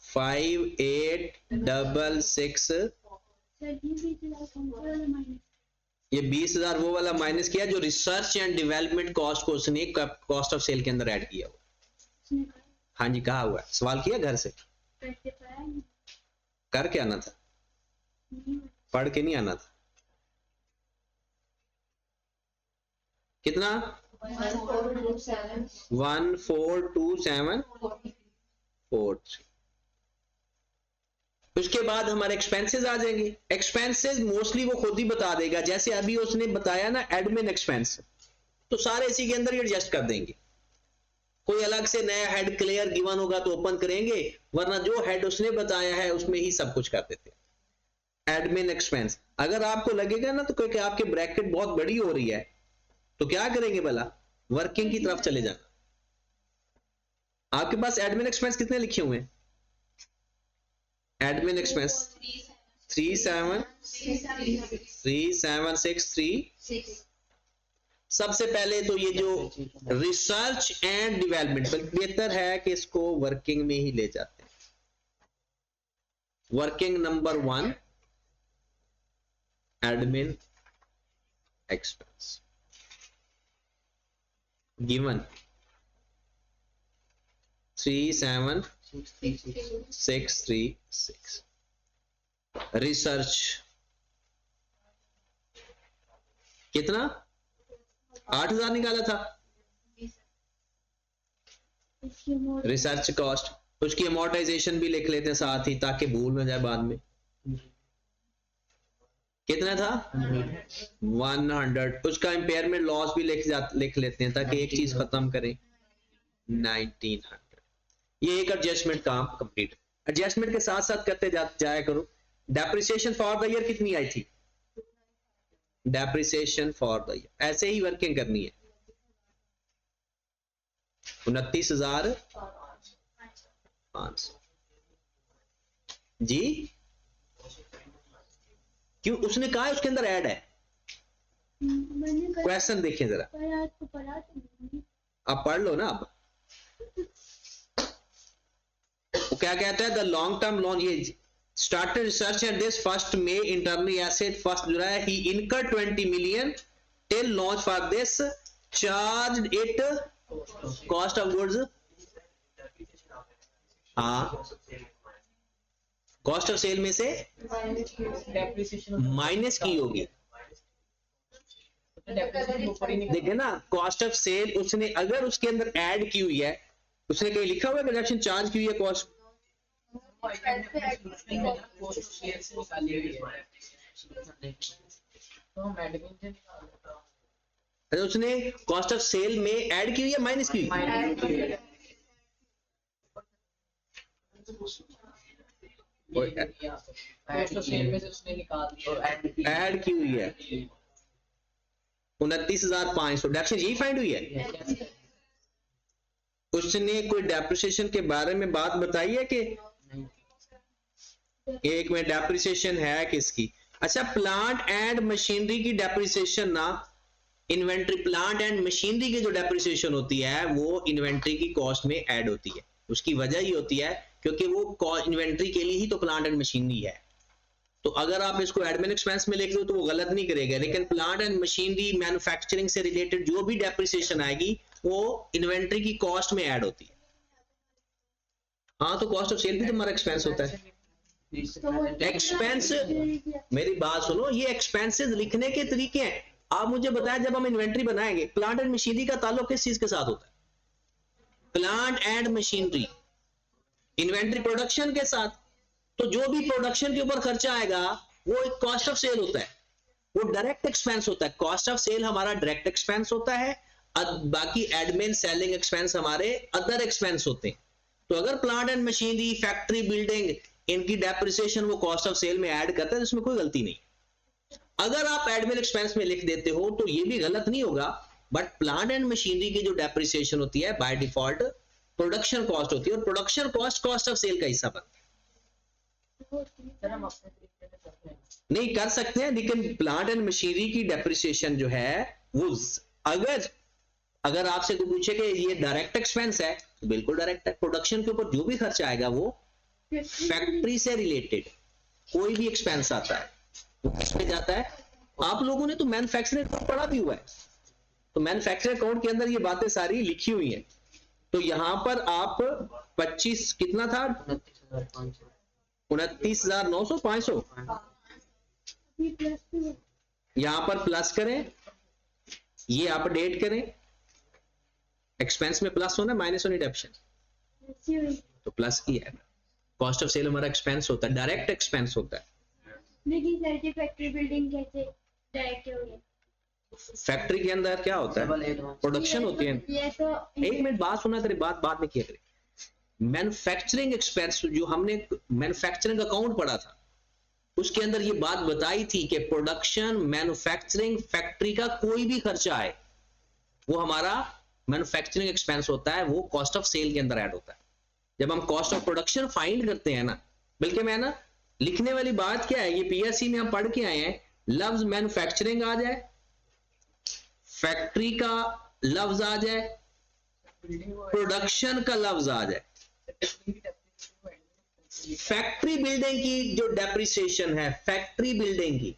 5866। ये 20,000 वो वाला माइनस किया जो रिसर्च एंड डेवलपमेंट कॉस्ट को उसने कॉस्ट ऑफ सेल के अंदर ऐड किया हुआ। हाँ जी, कहा हुआ है, सवाल किया घर से, करके आना था, पढ़ के नहीं आना था। कितना? 142743। उसके बाद हमारे एक्सपेंसेस आ जाएंगे। एक्सपेंसेस मोस्टली वो खुद ही बता देगा, जैसे अभी उसने बताया ना एडमिन एक्सपेंस, तो सारे इसी के अंदर ही एडजस्ट कर देंगे। कोई अलग से नया हेड क्लियर गिवन होगा तो ओपन करेंगे, वरना जो हेड उसने बताया है उसमें ही सब कुछ कर देते हैं। एडमिन एक्सपेंस अगर आपको लगेगा ना तो क्योंकि आपके ब्रैकेट बहुत बड़ी हो रही है तो क्या करेंगे भला, वर्किंग की तरफ चले जाना। आपके पास एडमिन एक्सपेंस कितने लिखे हुए हैं? Admin expense 3763। सबसे पहले तो ये जो रिसर्च एंड डेवलपमेंट, बेहतर है कि इसको वर्किंग में ही ले जाते हैं। Working number 1 admin expense given 37636। Research कितना? 8,000 निकाला था रिसर्च कॉस्ट। उसकी अमोर्टाइजेशन भी लिख लेते हैं साथ ही ताकि भूल ना जाए बाद में। कितना था? 100। उसका इंपेयरमेंट लॉस भी लिख लेते हैं ताकि एक चीज खत्म करें, 1900। ये एक एडजस्टमेंट काम कंप्लीट। एडजस्टमेंट के साथ साथ करते जाया करो। डेप्रिसिएशन फॉर द ईयर कितनी आई थी? डेप्रिसिएशन फॉर द ईयर ऐसे ही वर्किंग करनी है, 29,500। जी क्यों? उसने कहा है उसके अंदर ऐड है। क्वेश्चन देखिए जरा, आप पढ़ लो ना। अब वो क्या कहता है? द लॉन्ग टर्म लोन, ये started research at this first May internally asset first July he incurred 20 million till launch for this charged it cost of goods। हाँ, कॉस्ट ऑफ सेल में से माइनस की होगी। देखिए ना, कॉस्ट ऑफ सेल उसने अगर उसके अंदर ऐड की हुई है, उसने कहीं लिखा हुआ है प्रोडक्शन चार्ज की हुई है कॉस्ट, उसने कॉस्ट ऑफ सेल में ऐड की हुई है माइनस की हुई? ऐड की हुई है 29,500। डेप्रिसिएशन यही फाइंड हुई है। उसने कोई डेप्रिसिएशन के बारे में बात बताई है कि एक में डेप्रिसिएशन है किसकी? अच्छा, प्लांट एंड मशीनरी की डेप्रिसिएशन ना, इन्वेंट्री प्लांट एंड मशीनरी की जो डेप्रिसिएशन होती है वो इन्वेंट्री की कॉस्ट में ऐड होती है। उसकी वजह ही होती है क्योंकि वो इन्वेंट्री के लिए ही तो प्लांट एंड मशीनरी है। तो अगर आप इसको एडमिन एक्सपेंस में लिख दो तो वो गलत नहीं करेगा, लेकिन प्लांट एंड मशीनरी मैन्युफैक्चरिंग से रिलेटेड जो भी डेप्रिसिएशन आएगी वो इन्वेंट्री की कॉस्ट में ऐड होती है। हाँ, तो कॉस्ट ऑफ सेल भी तो हमारा एक्सपेंस होता है। एक्सपेंस, मेरी बात सुनो, ये एक्सपेंसेस लिखने के तरीके हैं। आप मुझे बताएं, जब हम इन्वेंट्री बनाएंगे, प्लांट एंड मशीनरी का ताल्लुक किस चीज के साथ होता है? Plant and machinery, inventory production के साथ। तो जो भी प्रोडक्शन के ऊपर खर्चा आएगा वो एक कॉस्ट ऑफ सेल होता है, वो डायरेक्ट एक्सपेंस होता है। कॉस्ट ऑफ सेल हमारा डायरेक्ट एक्सपेंस होता है, बाकी एडमिन सेलिंग एक्सपेंस हमारे अदर एक्सपेंस होते हैं। तो अगर plant and machinery, factory, building, इनकी डेप्रिसिएशन वो कॉस्ट ऑफ सेल में ऐड करते हैं, इसमें कोई गलती नहीं। अगर आप एडमिन एक्सपेंस में लिख देते हो तो ये भी गलत नहीं होगा, बट प्लांट एंड मशीनरी की जो डेप्रिसिएशन होती है बाय डिफॉल्ट प्रोडक्शन कॉस्ट होती है, और प्रोडक्शन कॉस्ट ऑफ सेल का हिस्सा बनता है। नहीं कर सकते हैं, लेकिन प्लांट एंड मशीनरी की डेप्रिसिएशन जो है वो अगर आपसे कोई पूछे कि ये डायरेक्ट एक्सपेंस है तो बिल्कुल डायरेक्ट है। प्रोडक्शन के ऊपर जो भी खर्चा आएगा वो फैक्ट्री से रिलेटेड कोई भी एक्सपेंस आता है वो किस पे जाता है? आप लोगों ने तो मैन्युफैक्चरिंग अकाउंट पढ़ा भी हुआ है, तो मैन्युफैक्चरिंग अकाउंट के अंदर ये बातें सारी लिखी हुई हैं। तो यहां पर आप 25 कितना था, 29,900 500, यहां पर प्लस करें, ये आप डेट करें, एक्सपेंस में प्लस होना, माइनस होनी डेप्शन, तो प्लस की है। कॉस्ट ऑफ सेल हमारा एक्सपेंस होता है, डायरेक्ट एक्सपेंस होता है। लेकिन सर जी फैक्ट्री बिल्डिंग कैसे डायरेक्ट हो गया? फैक्ट्री के अंदर क्या होता है, प्रोडक्शन होती है। ये तो एक मिनट बात सुना, तेरी बात बाद में किया करें। मैन्युफैक्चरिंग एक्सपेंस जो हमने मैन्युफैक्चरिंग अकाउंट पढ़ा था, उसके अंदर ये बात बताई थी कि प्रोडक्शन, मैन्युफैक्चरिंग, फैक्ट्री का कोई भी खर्चा है वो हमारा मैन्युफैक्चरिंग एक्सपेंस होता है, वो कॉस्ट ऑफ सेल के अंदर ऐड होता है। जब हम कॉस्ट ऑफ प्रोडक्शन फाइंड करते हैं ना, बल्कि मैं ना लिखने वाली बात क्या है, ये पीएससी में हम पढ़ के आए हैं, लफ्ज मैन्युफैक्चरिंग आ जाए, फैक्ट्री का लफ्ज आ जाए, प्रोडक्शन का लफ्ज आ जाए, फैक्ट्री बिल्डिंग की जो डेप्रिसिएशन है, फैक्ट्री बिल्डिंग की,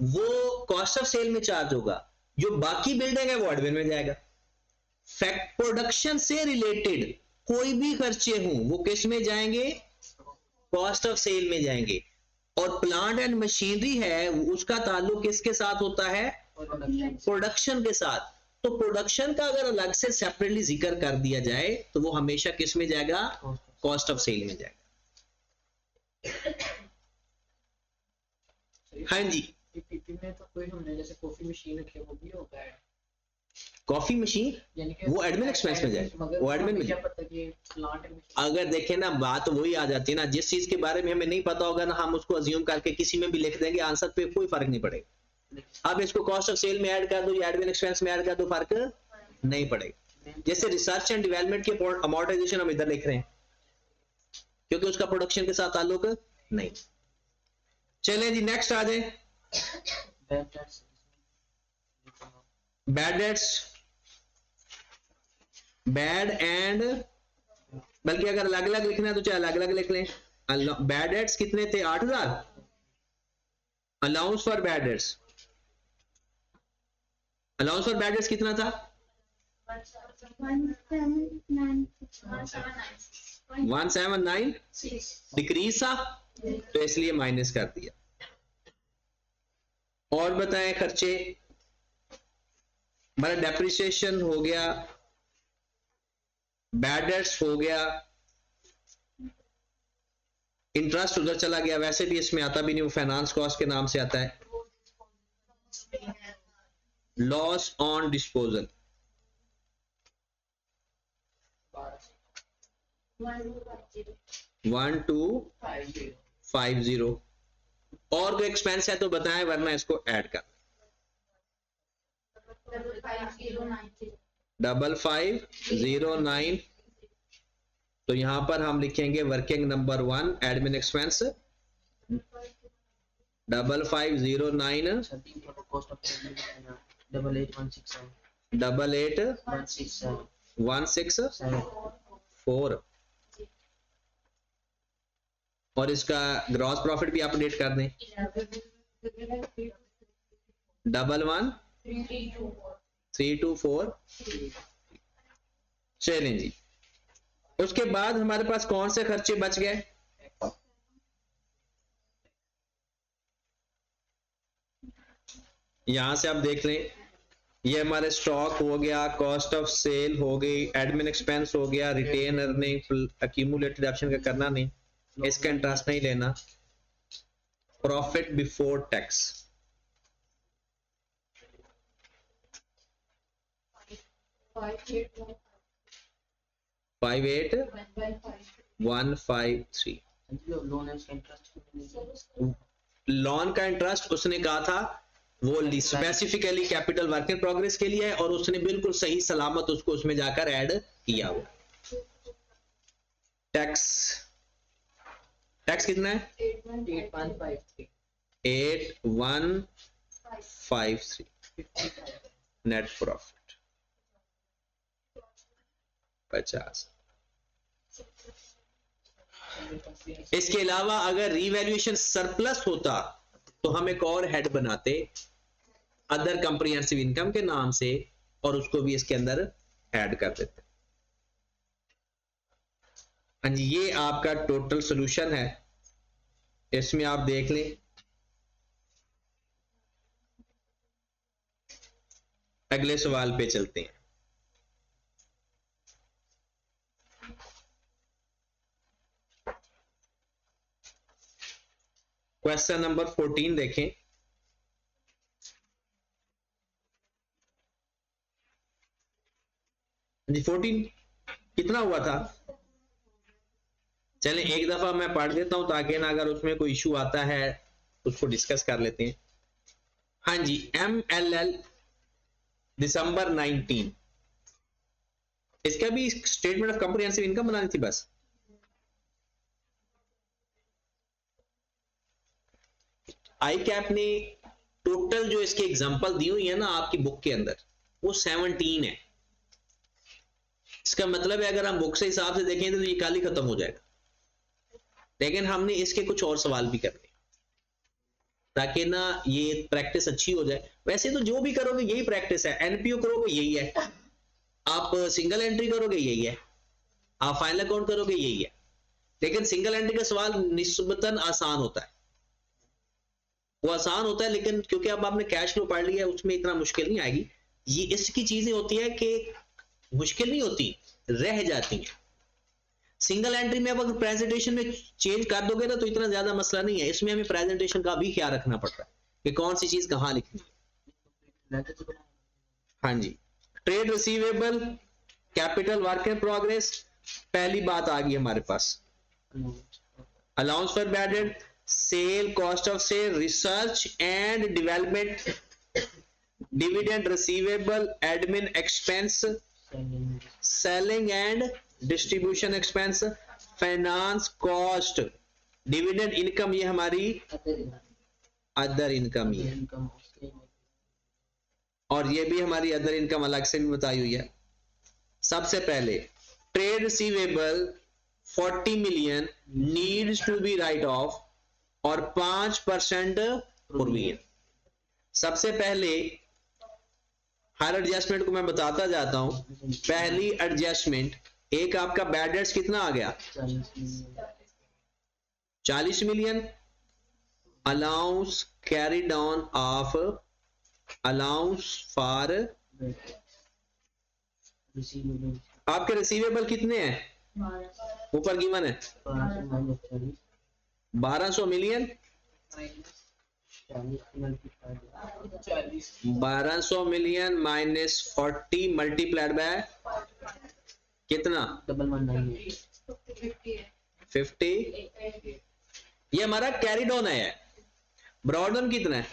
वो कॉस्ट ऑफ सेल में चार्ज होगा, जो बाकी बिल्डिंग है वो एडमिन में जाएगा। फैक्ट प्रोडक्शन से रिलेटेड कोई भी खर्चे हों वो किस में जाएंगे, कॉस्ट ऑफ सेल में जाएंगे। और प्लांट एंड मशीनरी है उसका ताल्लुक किसके साथ होता है, प्रोडक्शन के साथ। तो प्रोडक्शन का अगर अलग से सेपरेटली जिक्र कर दिया जाए तो वो हमेशा किस में जाएगा, कॉस्ट ऑफ सेल में जाएगा। हाँ जी, पीपी में तो कोई हमने जैसे कॉफी मशीन रखी है वो भी होता है, कॉफी मशीन वो एडमिन एक्सपेंस में जाएगा, वो एडमिन में जाएगा। अगर देखें ना, बात वही आ जाती है ना, जिस चीज के बारे में हमें नहीं पता होगा ना, हम उसको अज्यूम करके किसी में भी लिख देंगे, आंसर पे कोई फर्क नहीं पड़ेगा। अब इसको कॉस्ट ऑफ सेल में ऐड कर दो या एडमिन एक्सपेंस में ऐड कर दो, फर्क नहीं पड़ेगा। जैसे रिसर्च एंड डेवलपमेंट के अमोर्टाइजेशन हम इधर लिख रहे हैं क्योंकि उसका प्रोडक्शन के साथ ताल्लुक नहीं। चलें जी, नेक्स्ट आ जाए, बैड डेट्स, बैड एंड, बल्कि अगर अलग अलग लिखना है तो चाहे अलग अलग लिख लें। बैड डेट्स कितने थे, 8,000। Allowance for bad dates, allowance for bad dates कितना था, 179, डिक्रीज था तो इसलिए माइनस कर दिया। और बताएं खर्चे, हमारा डेप्रिसिएशन हो गया, बैड डेट्स हो गया, इंटरेस्ट उधर चला गया, वैसे भी इसमें आता भी नहीं, वो फाइनेंस कॉस्ट के नाम से आता है। लॉस ऑन डिस्पोजल 1250, और कोई एक्सपेंस है तो बताएं वरना इसको ऐड कर। 5509, तो यहां पर हम लिखेंगे वर्किंग नंबर 1 एडमिन एक्सपेंस 5509 888164, और इसका ग्रॉस प्रॉफिट भी अपडेट कर दें 11324। चलें जी, उसके बाद हमारे पास कौन से खर्चे बच गए, यहां से आप देख लें, ये हमारे स्टॉक हो गया, कॉस्ट ऑफ सेल हो गई, एडमिन एक्सपेंस हो गया, रिटेन अर्निंग, अक्यूमुलेटेड ऑप्शन का करना नहीं, इसका इंटरेस्ट नहीं लेना, प्रॉफिट बिफोर टैक्स 58,153। लोन का इंटरेस्ट उसने कहा था वो specifically capital work in progress के लिए है, और उसने बिल्कुल सही सलामत उसको उसमें जाकर ऐड किया हुआ। टैक्स, टैक्स कितना है 8153, नेट प्रॉफिट 50। इसके अलावा अगर रिवैल्यूएशन सरप्लस होता तो हम एक और हेड बनाते अदर कंप्रिहेंसिव इनकम के नाम से और उसको भी इसके अंदर ऐड कर देते। हाँ जी, ये आपका टोटल सॉल्यूशन है, इसमें आप देख लें। अगले सवाल पे चलते हैं। क्वेश्चन नंबर 14 देखें। जी 14 कितना हुआ था? चलें एक दफा मैं पढ़ देता हूं ताकि ना अगर उसमें कोई इशू आता है उसको डिस्कस कर लेते हैं। हाँ जी, MLL दिसंबर 19, इसका भी स्टेटमेंट ऑफ कॉम्प्रिहेंसिव इनकम बनानी थी बस। आई कैप ने टोटल जो इसके एग्जांपल दी हुई है ना आपकी बुक के अंदर, वो 17 है। इसका मतलब है अगर हम बुक से हिसाब से देखें तो ये कल ही खत्म हो जाएगा, लेकिन हमने इसके कुछ और सवाल भी करने ताकि ना ये प्रैक्टिस अच्छी हो जाए। वैसे तो जो भी करोगे यही प्रैक्टिस है, एनपीओ करोगे यही है, आप सिंगल एंट्री करोगे यही है, आप फाइनल अकाउंट करोगे यही है, लेकिन सिंगल एंट्री का सवाल निस्बतन आसान होता है, वो आसान होता है, लेकिन क्योंकि अब आपने कैश फ्लो पढ़ लिया है उसमें इतना मुश्किल नहीं आएगी। ये इसकी चीजें होती है कि मुश्किल नहीं होती, रह जाती है। सिंगल एंट्री में अब अगर प्रेजेंटेशन में चेंज कर दोगे ना तो इतना ज्यादा मसला नहीं है, इसमें हमें प्रेजेंटेशन का भी ख्याल रखना पड़ता है कि कौन सी चीज कहां लिखनी है। हाँ जी, trade receivable, capital work in progress, पहली बात आ गई हमारे पास। Allowance for bad debt, sale, cost of sale, research and development, dividend receivable, admin expense, selling and distribution expense, finance cost, dividend income, ये हमारी अदर इनकम ही है, और ये भी हमारी अदर इनकम अलग से भी बताई हुई है। सबसे पहले trade receivable 40 million needs to be write off और 5% प्रोविजन। सबसे पहले हर एडजस्टमेंट को मैं बताता जाता हूं। पहली एडजस्टमेंट, एक आपका बैड डेट्स कितना आ गया 40 million, allowance carried on off allowance for, आपके रिसीवेबल कितने हैं ऊपर गिवन है 1200 million, 1200 million minus 40 multiplied by कितना 50, ये हमारा कैरिड ऑन है। ब्रॉड ऑन कितना है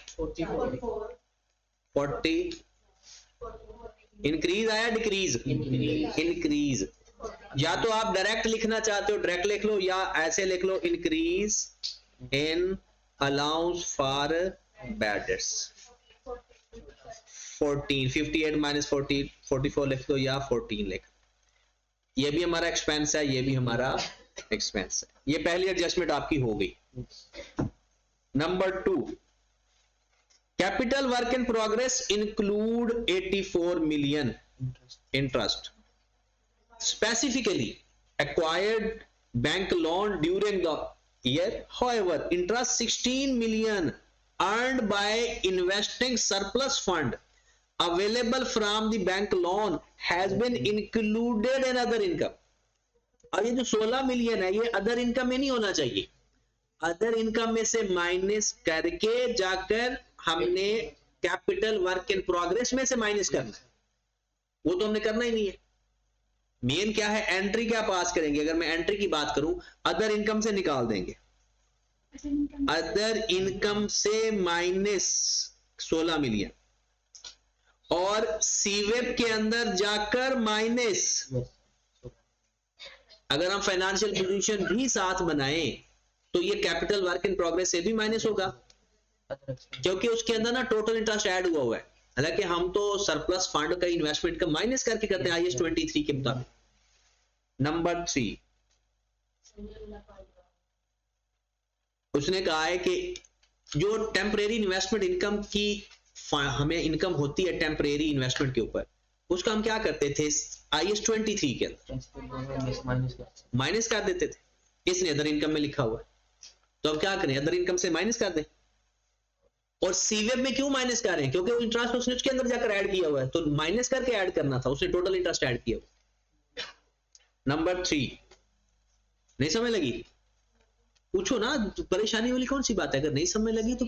40, इंक्रीज आया डिक्रीज, इंक्रीज। या तो आप डायरेक्ट लिखना चाहते हो डायरेक्ट लिख लो, या ऐसे लिख लो increase in allowance for bad debts 14, 58 minus 40, 44 लिख दो या 14 लिख। ये भी हमारा एक्सपेंस है, ये भी हमारा एक्सपेंस है। ये पहली एडजस्टमेंट आपकी हो गई। Number 2, capital work in progress include 84 million interest, specifically acquired bank loan during the year. However, interest 16 million earned by investing surplus fund available from the bank loan has been included in other income. अब ये जो 16 million है ये other income में नहीं होना चाहिए, other income में से माइनस करके जाकर हमने कैपिटल वर्क इन प्रोग्रेस में से माइनस करना है, वो तो हमने करना ही नहीं है। मेन क्या है, एंट्री क्या पास करेंगे, अगर मैं एंट्री की बात करूं अदर इनकम से निकाल देंगे, अदर इनकम से माइनस 16 मिलियन और सीवेब के अंदर जाकर माइनस, अगर हम फाइनेंशियल पोजीशन भी साथ बनाएं तो ये कैपिटल वर्क इन प्रोग्रेस से भी माइनस होगा, क्योंकि उसके अंदर ना टोटल इंटरेस्ट ऐड हुआ है। हालांकि हम तो सरप्लस फंड का इन्वेस्टमेंट का माइनस करके करते हैं IAS 23 के मुताबिक। नंबर 3, उसने कहा है कि जो टेम्परेरी इन्वेस्टमेंट इनकम की हमें इनकम होती है टेम्परेरी इन्वेस्टमेंट के ऊपर, उसका हम क्या करते थे IAS 23 के अंदर माइनस कर देते थे। इसने अदर इनकम में लिखा हुआ है, तो अब क्या करें, अदर इनकम से माइनस कर दें। और सीवेब में क्यों माइनस कर रहे हैं, क्योंकि इंटरेस्ट उसने उसके अंदर जाकर ऐड किया हुआ है, तो माइनस करके ऐड करना था, उसने टोटल इंटरेस्ट ऐड किया हुआ। नंबर 3 नहीं समझ लगी, पूछो ना, परेशानी वाली कौन सी बात है, अगर नहीं समझ लगी तो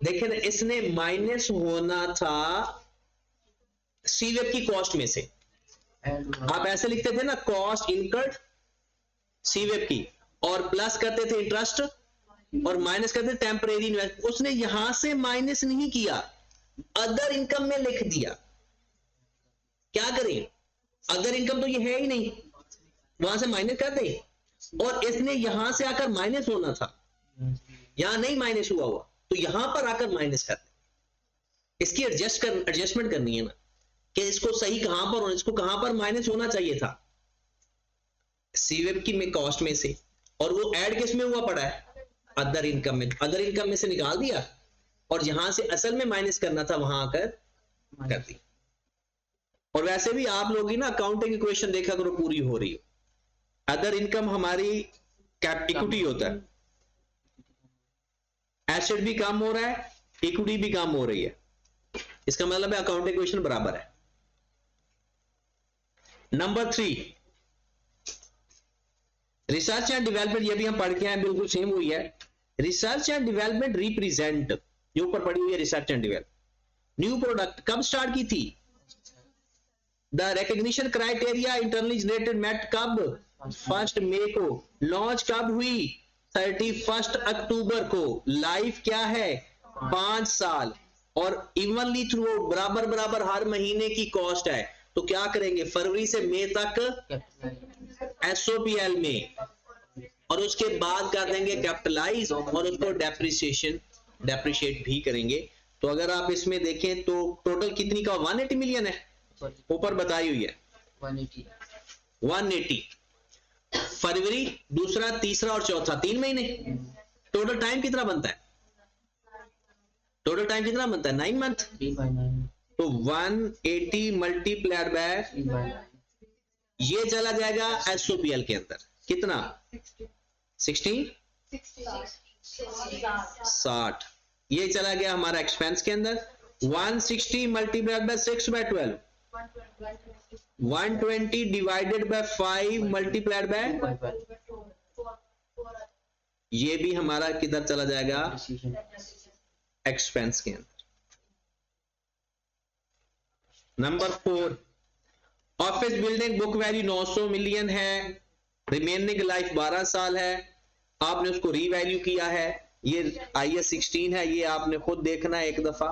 देखिए ना, इसने माइनस होना था सीवेब की कॉस्ट में से। आप ऐसे लिखते थे ना, कॉस्ट इनकर्ड सीवेब की, और प्लस करते थे इंटरेस्ट और माइनस करते थे टेम्परेरी इन्वेस्ट। उसने यहां से माइनस नहीं किया, अदर इनकम में लिख दिया। क्या करें, अदर इनकम तो ये है ही नहीं, वहां से माइनस कर दे, और इसने यहां से आकर माइनस होना था, यहां नहीं माइनस हुआ हुआ, तो यहां पर आकर माइनस कर दे। इसकी एडजस्टमेंट करनी है ना, कि इसको सही कहां पर होना, इसको कहां पर माइनस होना चाहिए था, सीवेब की में कॉस्ट में से, और वो ऐड किस में हुआ पड़ा है, अदर इनकम में। अदर इनकम में से निकाल दिया, और जहां से असल में माइनस करना था वहां आकर कर दी। और वैसे भी आप लोग ही ना अकाउंटिंग इक्वेशन देखा करो, पूरी हो रही हो। अदर इनकम हमारी इक्विटी होता है, एसेट भी कम हो रहा है, इक्विटी भी कम हो रही है, इसका मतलब है अकाउंटिंग इक्वेशन बराबर है। नंबर 3 रिसर्च एंड डेवलपमेंट, ये भी हम पढ़ के आए, बिल्कुल सेम हुई है। रिसर्च एंड डेवलपमेंट रिप्रेजेंट, जो ऊपर पढ़ी हुई है research and development, new product कब स्टार्ट की थी, the recognition criteria internally generated met कब, 1 मई को, लॉन्च कब हुई, 31 अक्टूबर को, लाइफ क्या है 5 साल, और इवनली थ्रू बराबर बराबर हर महीने की कॉस्ट है। तो क्या करेंगे, फरवरी से मई तक SOPL में, और उसके बाद कर देंगे कैपिटलाइज, और उसको डेप्रिशिएट भी करेंगे। तो अगर आप इसमें देखें तो टोटल कितनी का 180 मिलियन है, ऊपर बताई हुई है 180। फरवरी, दूसरा, तीसरा और चौथा 3 महीने। टोटल टाइम कितना बनता है, टोटल टाइम कितना बनता है 9 मंथ। तो 180 मल्टीप्लाइड बाय, ये चला जाएगा SOPL के अंदर कितना 60, 60। ये चला गया हमारा एक्सपेंस के अंदर। 160 multiplied by 6/12, 120 divided by 5 multiplied by, ये भी हमारा किधर चला जाएगा, एक्सपेंस के अंदर। Number 4 office building book value 900 million है, रिमेनिंग लाइफ 12 साल है, आपने उसको रीवैल्यू किया है, ये IAS 16 है, ये आपने खुद देखना है एक दफा,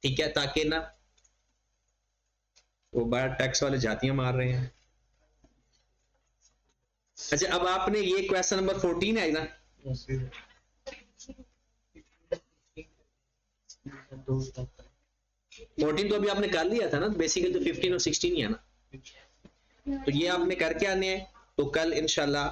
ठीक है, ताकि ना वो बाहर टैक्स वाले जातियां मार रहे हैं। अच्छा, अब आपने ये क्वेश्चन नंबर 14 है ना, 14 तो अभी आपने कर लिया था ना, बेसिकली तो 15 और 16 ही है ना, तो ये आपने करके आने हैं, तो कल इंशाल्लाह